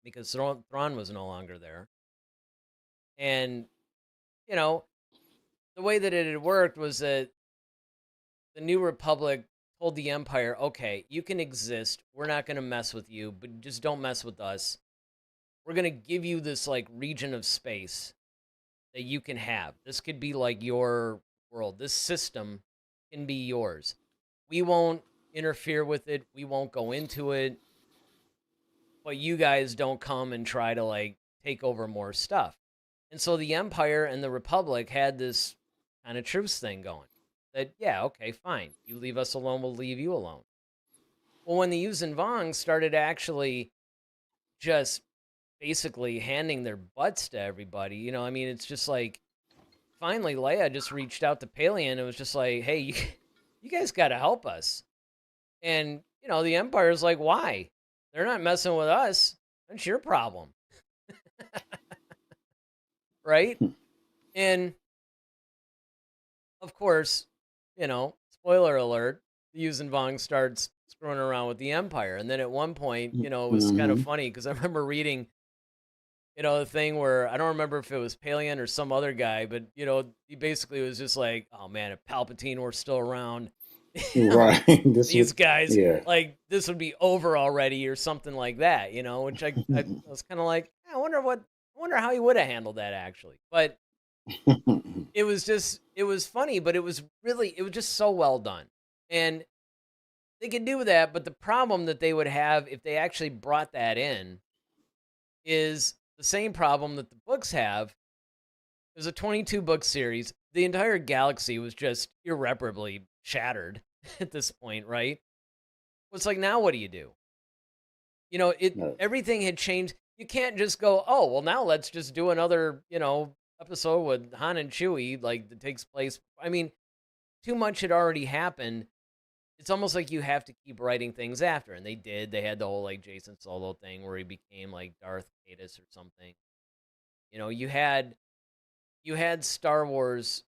because Thrawn was no longer there. And, the way that it had worked was that the New Republic told the Empire, okay, you can exist. We're not going to mess with you, but just don't mess with us. We're going to give you this like region of space that you can have. This could be like your world. This system can be yours. We won't interfere with it. We won't go into it. But you guys don't come and try to like take over more stuff. And so the Empire and the Republic had this kind of truce thing going. That, yeah, okay, fine. You leave us alone, we'll leave you alone. Well, when the Yuuzhan Vong started actually just basically handing their butts to everybody, you know, I mean, it's just like, finally, Leia just reached out to Pelion and was just like, hey, you guys got to help us. And, you know, the Empire's like, why? They're not messing with us. That's your problem. Right? And, of course, you know, spoiler alert, the Yuuzhan Vong starts screwing around with the Empire. And then at one point, you know, it was kind of funny because I remember reading, you know, the thing where I don't remember if it was Pelion or some other guy, but, you know, he basically was just like, oh man, if Palpatine were still around, you know, Right. these guys, yeah. like, this would be over already or something like that, you know, which I was kind of like, I wonder how he would have handled that actually. But it was funny, but it was just so well done. And they could do that, but the problem that they would have if they actually brought that in is the same problem that the books have. It was a 22 book series. The entire galaxy was just irreparably shattered at this point, right? It's like, now what do you do? You know, everything had changed. You can't just go, oh, well, now let's just do another, you know, episode with Han and Chewie, like, that takes place. I mean, too much had already happened. It's almost like you have to keep writing things after. And they did. They had the whole, like, Jason Solo thing where he became, like, Darth Caedus or something. You know, you had Star Wars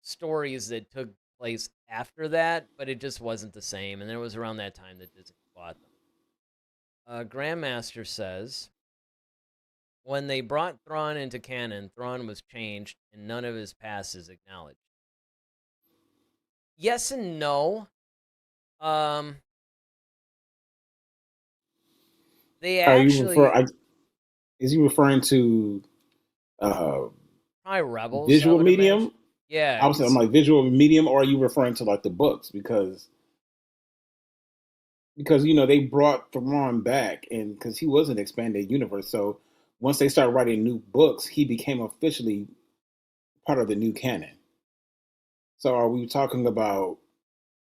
stories that took place after that, but it just wasn't the same. And then it was around that time that Disney bought them. Grandmaster says, when they brought Thrawn into canon, Thrawn was changed and none of his past is acknowledged. Yes and no. They actually... Is he referring to probably Rebels, visual medium? Imagine. Yeah. I'm like visual medium, or are you referring to like the books? Because you know they brought Thrawn back, and because he was an expanded universe, so once they started writing new books, he became officially part of the new canon. So are we talking about?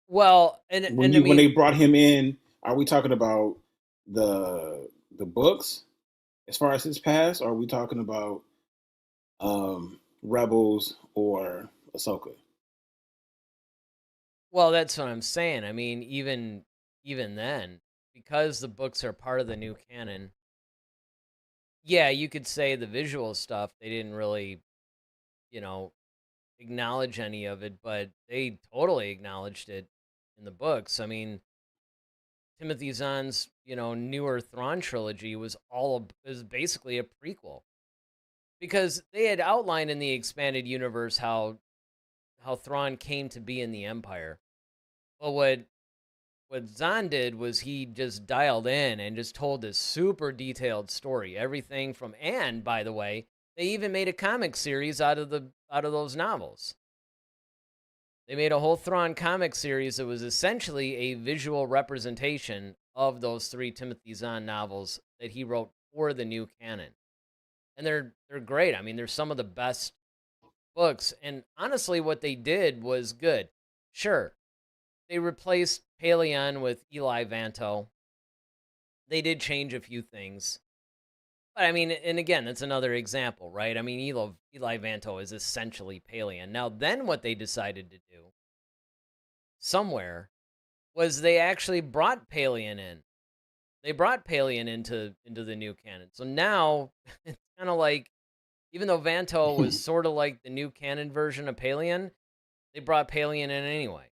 Well, when they brought him in, are we talking about the books as far as his past, or are we talking about Rebels or Ahsoka? Well, that's what I'm saying. I mean, even then, because the books are part of the new canon, yeah, you could say the visual stuff, they didn't really, you know, acknowledge any of it, but they totally acknowledged it in the books. I mean, Timothy Zahn's, you know, newer Thrawn trilogy was basically a prequel. Because they had outlined in the expanded universe how Thrawn came to be in the Empire. Well, what Zahn did was he just dialed in and just told this super detailed story. Everything from, and by the way, they even made a comic series out of those novels. They made a whole Thrawn comic series that was essentially a visual representation of those 3 Timothy Zahn novels that he wrote for the new canon. And they're great. I mean, they're some of the best books. And honestly, what they did was good. Sure, they replaced Pelion with Eli Vanto. They did change a few things. But I mean, and again, that's another example, right? I mean, Eli Vanto is essentially Pelion. Now, then what they decided to do somewhere was they actually brought Pelion in. They brought Pelion into the new canon. So now it's kind of like, even though Vanto was sort of like the new canon version of Pelion, they brought Pelion in anyway.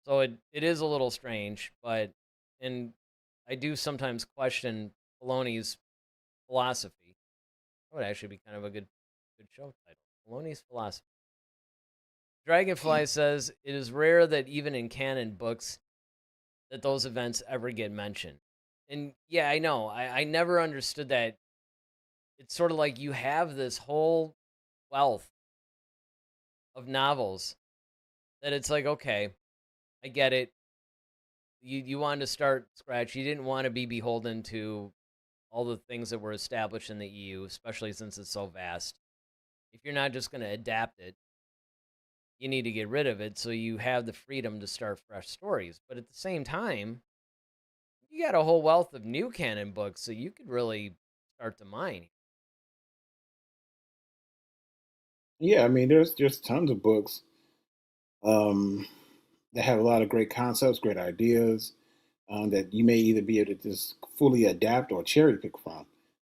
So it is a little strange, and I do sometimes question Filoni's philosophy. That would actually be kind of a good show title. Filoni's philosophy. Dragonfly says it is rare that even in canon books that those events ever get mentioned. And yeah, I know. I never understood that. It's sort of like you have this whole wealth of novels that it's like, okay, I get it. You wanted to start scratch. You didn't want to be beholden to all the things that were established in the EU, especially since it's so vast. If you're not just going to adapt it, you need to get rid of it so you have the freedom to start fresh stories. But at the same time, you got a whole wealth of new canon books, so you could really start to mine. Yeah, I mean, there's tons of books um, that have a lot of great concepts, great ideas that you may either be able to just fully adapt or cherry pick from.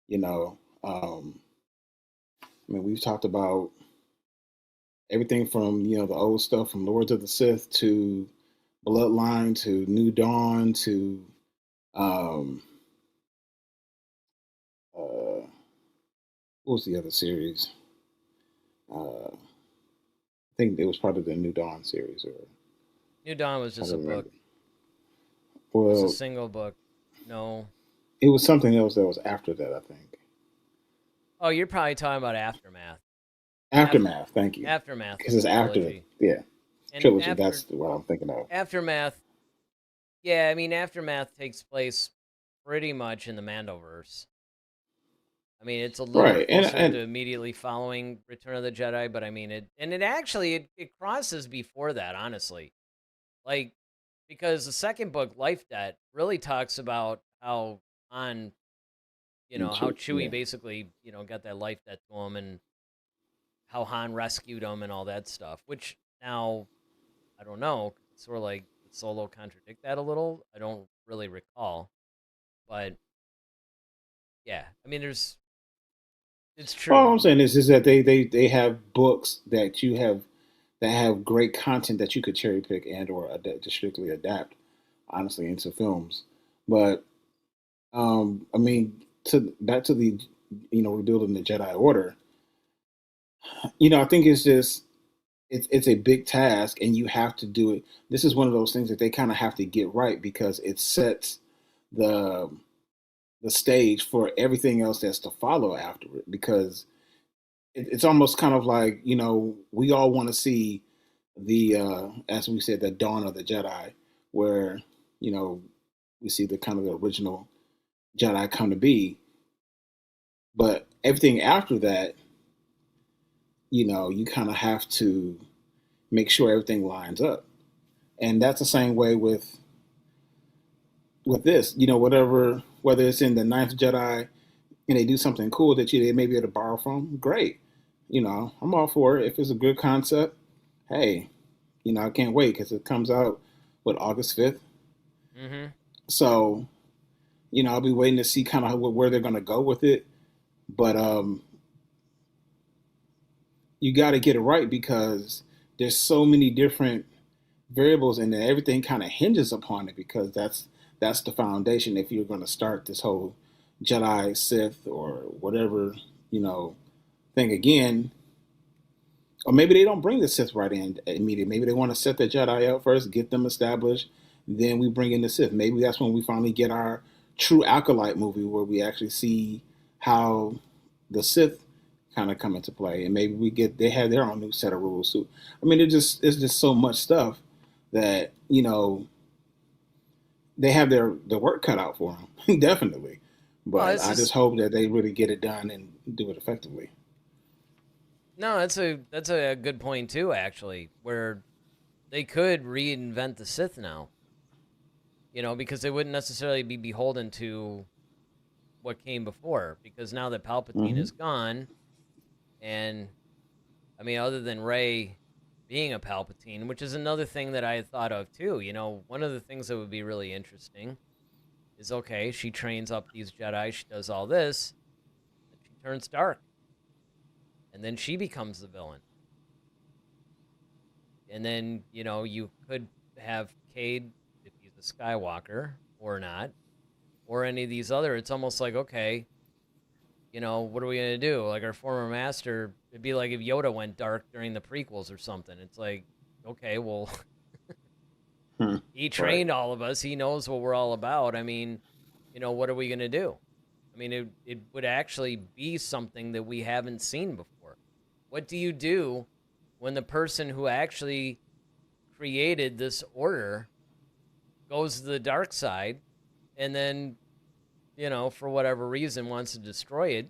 You know, I mean, we've talked about everything from the old stuff from Lords of the Sith to Bloodline to New Dawn to um, what was the other series? I think it was part of the New Dawn series, or New Dawn was I just a don't book. remember. It's a Well, single book. No. it was something else that was after that, I think. Oh, you're probably talking about Aftermath. Aftermath, thank you. Aftermath Because was a it's after, trilogy. yeah, And trilogy. That's what I'm thinking of. Aftermath, yeah, I mean, Aftermath takes place pretty much in the Mandoverse. I mean, it's a little Right, closer and to immediately following Return of the Jedi, but I mean, it crosses before that, honestly. Like, because the second book, Life Debt, really talks about how Han, how Chewie yeah, basically, got that life debt to him and how Han rescued him and all that stuff, which now, I don't know, it's sort of like, did Solo contradict that a little? I don't really recall, but yeah, I mean, it's all true. I'm saying is that they have books that have great content that you could cherry pick and or just strictly adapt, honestly, into films. But I mean, to back to the rebuilding the Jedi Order. I think it's a big task, and you have to do it. This is one of those things that they kind of have to get right because it sets the the stage for everything else that's to follow after it. Because it's almost kind of like we all want to see the as we said, the dawn of the Jedi, where you know we see the kind of the original Jedi come to be. But everything after that, you kind of have to make sure everything lines up, and that's the same way with this. Whether it's in the Ninth Jedi and they do something cool that they may be able to borrow from, great. I'm all for it if it's a good concept. Hey, I can't wait because it comes out August 5th. Mm-hmm. So I'll be waiting to see kind of where they're going to go with it. But you got to get it right because there's so many different variables and then everything kind of hinges upon it because that's the foundation if you're going to start this whole Jedi Sith or whatever thing again. Or maybe they don't bring the Sith right in immediately. Maybe they want to set the Jedi up first, get them established, then we bring in the Sith. Maybe that's when we finally get our true acolyte movie where we actually see how the Sith kind of come into play, and maybe they have their own new set of rules. So, I mean, it's just so much stuff that they have their work cut out for them, definitely. Well, But I just hope that they really get it done and do it effectively. no, that's a good point too, actually, where they could reinvent the Sith now, because they wouldn't necessarily be beholden to what came before, because now that Palpatine Hmm. is gone, and I mean, other than Rey being a Palpatine, which is another thing that I had thought of too. One of the things that would be really interesting is, okay, she trains up these Jedi, she does all this, then she turns dark, and then she becomes the villain. And then, you could have Cade, if he's a Skywalker or not, or any of these other. It's almost like, okay, what are we going to do? Like our former master, it'd be like if Yoda went dark during the prequels or something. It's like, okay, well, he trained all of us. He knows what we're all about. I mean, what are we going to do? I mean, it would actually be something that we haven't seen before. What do you do when the person who actually created this order goes to the dark side and then, for whatever reason wants to destroy it,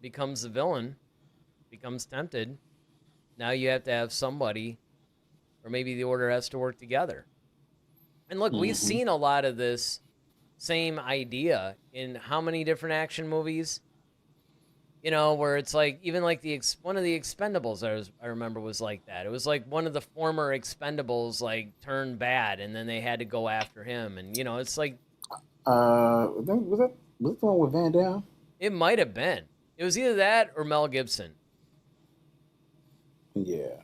becomes the villain, becomes tempted? Now you have to have somebody, or maybe the order has to work together. And look, we've seen a lot of this same idea in how many different action movies, where it's like, even like one of the Expendables I remember was like that. It was like one of the former Expendables like turned bad, and then they had to go after him, and it's like, was that the one with Van Damme? It might have been. It was either that or Mel Gibson. Yeah.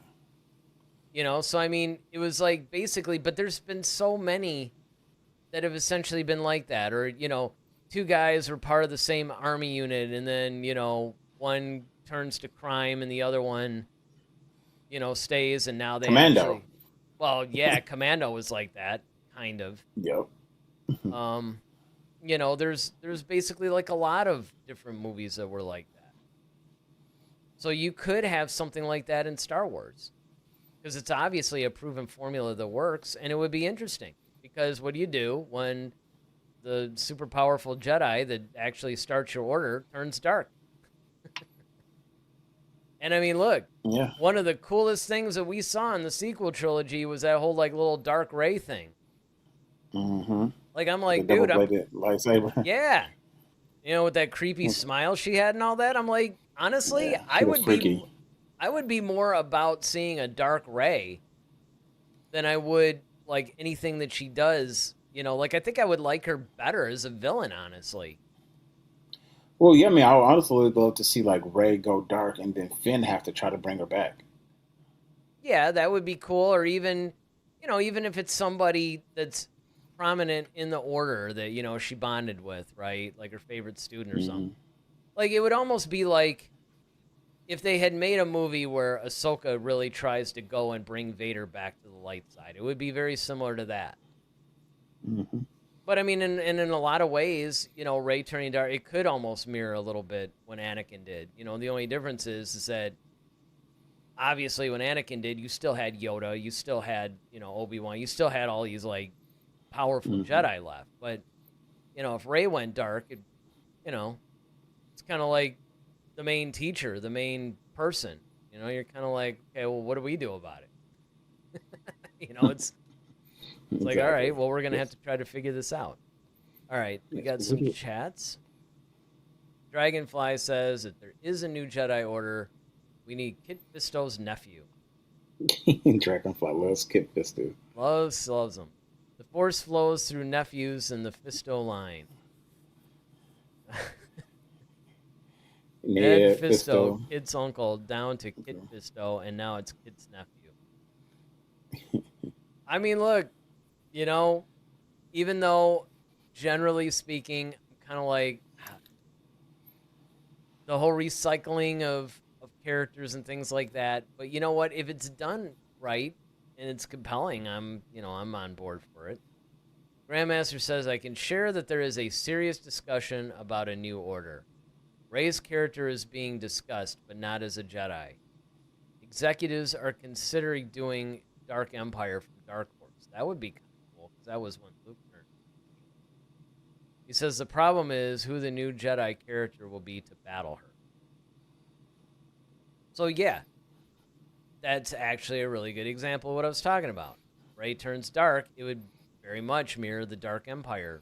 So I mean, it was like basically, but there's been so many that have essentially been like that, or two guys were part of the same army unit, and then one turns to crime and the other one stays, and now they Commando. Actually, well, yeah, Commando was like that, kind of. Yep. There's basically like a lot of different movies that were like that. So you could have something like that in Star Wars, because it's obviously a proven formula that works, and it would be interesting. Because what do you do when the super powerful Jedi that actually starts your order turns dark? And I mean, look, one of the coolest things that we saw in the sequel trilogy was that whole like little dark Ray thing. Mm-hmm. Like, I'm like, the dude, lightsaber. Yeah, with that creepy smile she had and all that. I'm like, honestly, Yeah, I would be more about seeing a dark Ray than I would like anything that she does. Like, I think I would like her better as a villain, honestly. Well, yeah, I mean, I would honestly love to see like Rey go dark and then Finn have to try to bring her back. Yeah, that would be cool. Or even, even if it's somebody that's prominent in the order that, she bonded with, right? Like her favorite student or something. Like, it would almost be like if they had made a movie where Ahsoka really tries to go and bring Vader back to the light side. It would be very similar to that. Mm-hmm. But I mean, in a lot of ways, Rey turning dark, it could almost mirror a little bit when Anakin did. The only difference is that obviously when Anakin did, you still had Yoda, you still had, Obi-Wan, you still had all these like powerful Jedi left. But, if Rey went dark, it's kind of like the main teacher, the main person. You're kind of like, okay, well, what do we do about it? It's like, all right, well, we're going to have to try to figure this out. All right, we got some chats. Dragonfly says that there is a new Jedi Order. We need Kit Fisto's nephew. Dragonfly loves Kit Fisto. Loves him. The Force flows through nephews in the Fisto line. Ned Fisto, Kit's uncle, down to Kit Fisto, and now it's Kit's nephew. I mean, look, even though, generally speaking, I'm kind of like the whole recycling of characters and things like that. But you know what? If it's done right and it's compelling, I'm on board for it. Grandmaster says, I can share that there is a serious discussion about a new order. Rey's character is being discussed, but not as a Jedi. Executives are considering doing Dark Empire from Dark Horse. That would be kind of cool, because that was when Luke turned. He says the problem is who the new Jedi character will be to battle her. So yeah, that's actually a really good example of what I was talking about. Rey turns dark, it would very much mirror the Dark Empire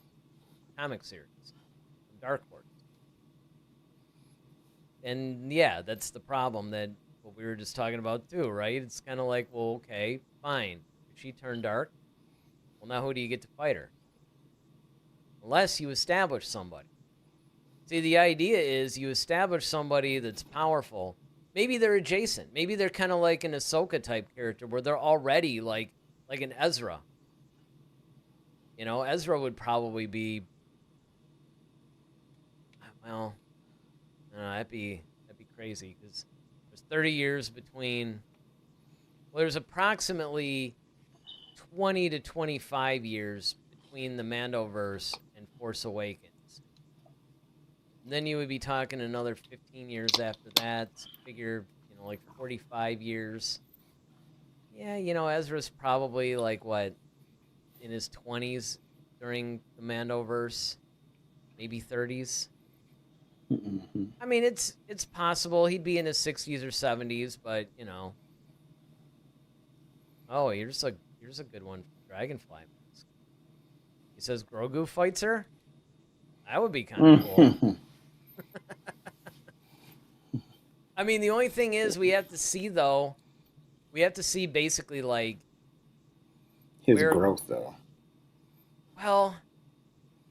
comic series from Dark Horse. And yeah, that's the problem, that what we were just talking about too, right? It's kind of like, well, okay, fine. If she turned dark, well, now who do you get to fight her? Unless you establish somebody. See, the idea is you establish somebody that's powerful. Maybe they're adjacent. Maybe they're kind of like an Ahsoka type character where they're already like an Ezra. Ezra would probably be, well, That'd be crazy because there's 30 years between. Well, there's approximately 20 to 25 years between the Mandoverse and Force Awakens. And then you would be talking another 15 years after that. Figure, like 45 years. Yeah, Ezra's probably like what, in his 20s during the Mandoverse, maybe 30s. Mm-hmm. I mean, it's possible he'd be in his 60s or 70s, but Oh, here's a good one for Dragonfly Mask. He says Grogu fights her. That would be kind of cool. I mean, the only thing is we have to see basically like his growth, though. Well,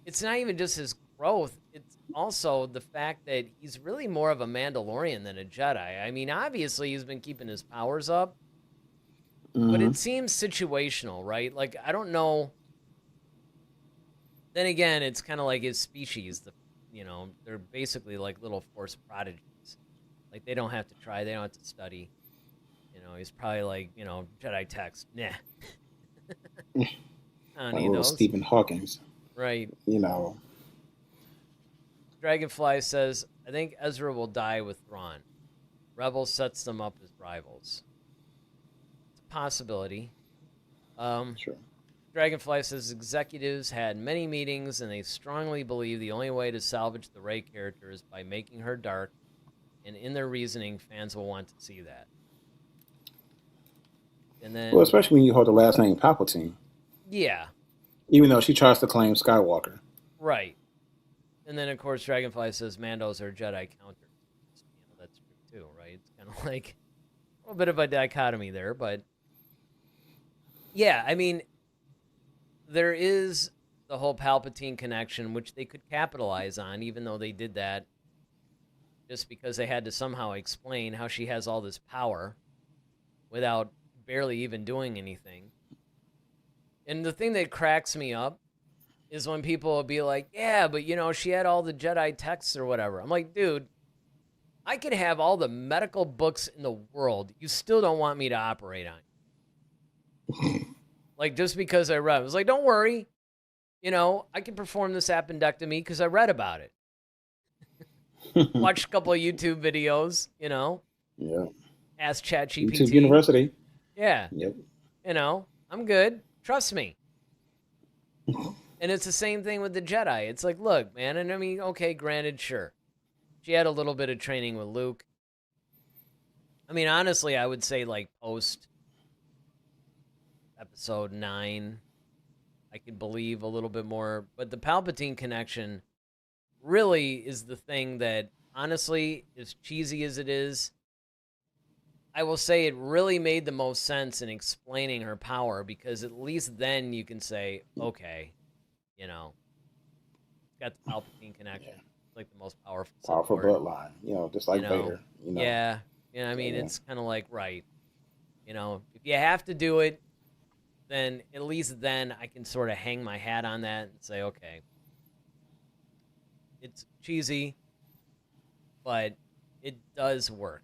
it's not even just his growth. It's also the fact that he's really more of a Mandalorian than a Jedi. I mean, obviously he's been keeping his powers up, but it seems situational, right? Like, I don't know. Then again, it's kind of like his species. They're basically like little Force prodigies. Like, they don't have to try. They don't have to study. He's probably like, Jedi text. Nah. I don't need those. Stephen Hawking's. Right. Dragonfly says, I think Ezra will die with Thrawn. Rebels sets them up as rivals. It's a possibility. Sure. Dragonfly says executives had many meetings and they strongly believe the only way to salvage the Rey character is by making her dark, and in their reasoning, fans will want to see that. And then, well, especially when you hold the last name Palpatine. Yeah. Even though she tries to claim Skywalker. Right. And then, of course, Dragonfly says Mandos are Jedi counters. That's true, too, right? It's kind of like a little bit of a dichotomy there, but yeah, I mean, there is the whole Palpatine connection, which they could capitalize on, even though they did that just because they had to somehow explain how she has all this power without barely even doing anything. And the thing that cracks me up is when people will be like, yeah, but she had all the Jedi texts or whatever. I'm like, dude, I could have all the medical books in the world. You still don't want me to operate on you. Like, just because I read. I was like, don't worry. I can perform this appendectomy because I read about it. Watched a couple of YouTube videos, Yeah. Ask ChatGPT. YouTube University. Yeah. Yep. I'm good. Trust me. And it's the same thing with the Jedi. It's like, look, man, and I mean, okay, granted, sure. She had a little bit of training with Luke. I mean, honestly, I would say, like, post episode 9, I could believe a little bit more. But the Palpatine connection really is the thing that, honestly, as cheesy as it is, I will say it really made the most sense in explaining her power, because at least then you can say, okay, got the Palpatine connection. Yeah. It's like the most powerful bloodline, just like Vader. Yeah. I mean, it's kind of like, right. If you have to do it, then at least then I can sort of hang my hat on that and say, okay, it's cheesy, but it does work.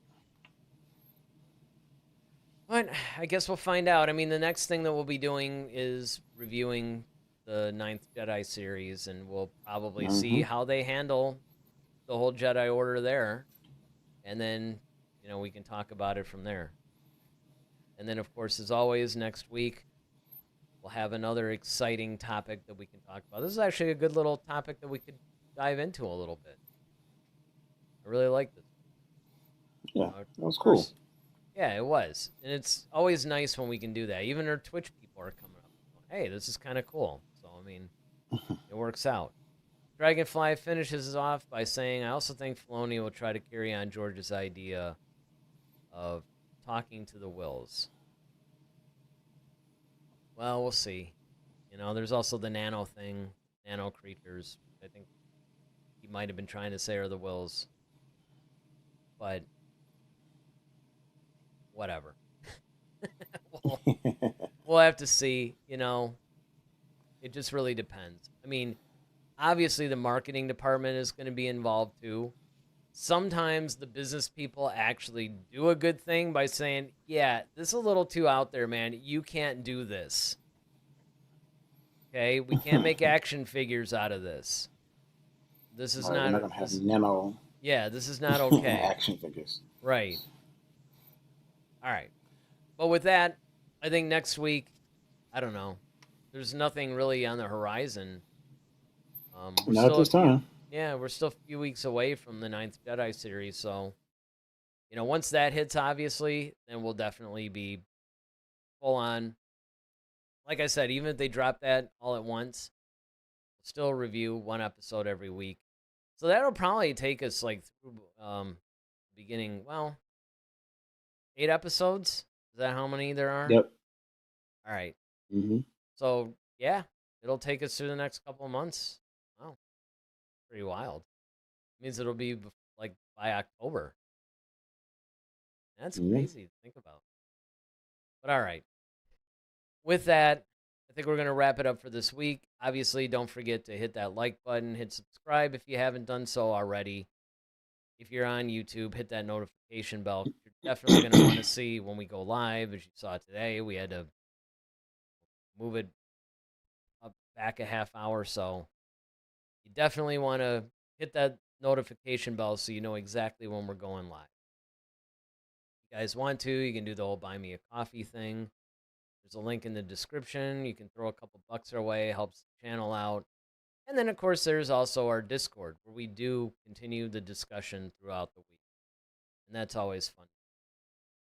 But I guess we'll find out. I mean, the next thing that we'll be doing is reviewing the Ninth Jedi series, and we'll probably see how they handle the whole Jedi Order there. And then, we can talk about it from there. And then, of course, as always, next week, we'll have another exciting topic that we can talk about. This is actually a good little topic that we could dive into a little bit. I really like this. Yeah, that was cool. Yeah, it was. And it's always nice when we can do that. Even our Twitch people are coming up. Hey, this is kind of cool. So, I mean, it works out. Dragonfly finishes off by saying, I also think Filoni will try to carry on George's idea of talking to the Wills. Well, we'll see. There's also the nano thing, nano creatures. I think he might have been trying to say are the Wills. But whatever. We'll have to see. It just really depends. I mean, obviously the marketing department is going to be involved too. sometimes the business people actually do a good thing by saying, yeah, this is a little too out there, man. You can't do this. Okay? We can't make action figures out of this. This is not... We're not going to have nano... Yeah, this is not okay. action figures. Right. All right. But with that, I think next week, I don't know. There's nothing really on the horizon. Not at this time. Yeah, we're still a few weeks away from the Ninth Jedi series, so once that hits, obviously, then we'll definitely be full on. Like I said, even if they drop that all at once, we'll still review one episode every week. So that'll probably take us like through beginning. Well, 8 episodes. Is that how many there are? Yep. All right. Mm-hmm. So yeah, it'll take us through the next couple of months. Wow. Pretty wild. Means it'll be like by October. That's crazy to think about. But all right. With that, I think we're going to wrap it up for this week. Obviously, don't forget to hit that like button, hit subscribe if you haven't done so already. If you're on YouTube, hit that notification bell. You're definitely going to want to see when we go live. As you saw today, we had to move it up back a half hour, so you definitely want to hit that notification bell so you know exactly when we're going live. If you guys want to, you can do the whole buy me a coffee thing. There's a link in the description. You can throw a couple bucks our way, helps the channel out. And then, of course, there's also our Discord, where we do continue the discussion throughout the week. And that's always fun.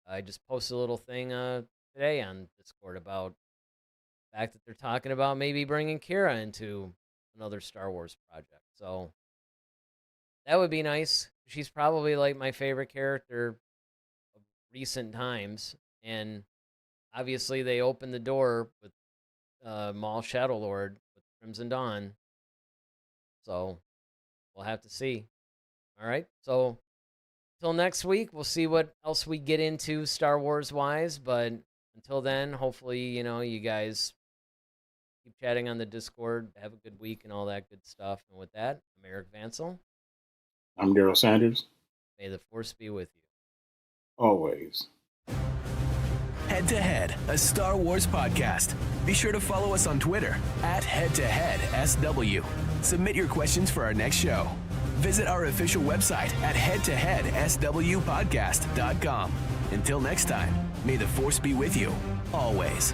I just posted a little thing today on Discord about the fact that they're talking about maybe bringing Kira into another Star Wars project. So that would be nice. She's probably like my favorite character of recent times. And obviously they opened the door with Maul Shadow Lord with Crimson Dawn. So we'll have to see. All right. So till next week, we'll see what else we get into Star Wars wise. But until then, hopefully, you guys keep chatting on the Discord. Have a good week and all that good stuff. And with that, I'm Eric Vansel. I'm Daryl Sanders. May the Force be with you. Always. Head to Head, a Star Wars podcast. Be sure to follow us on Twitter @HeadToHeadSW. Submit your questions for our next show. Visit our official website at headtoheadswpodcast.com. Until next time, may the Force be with you, always.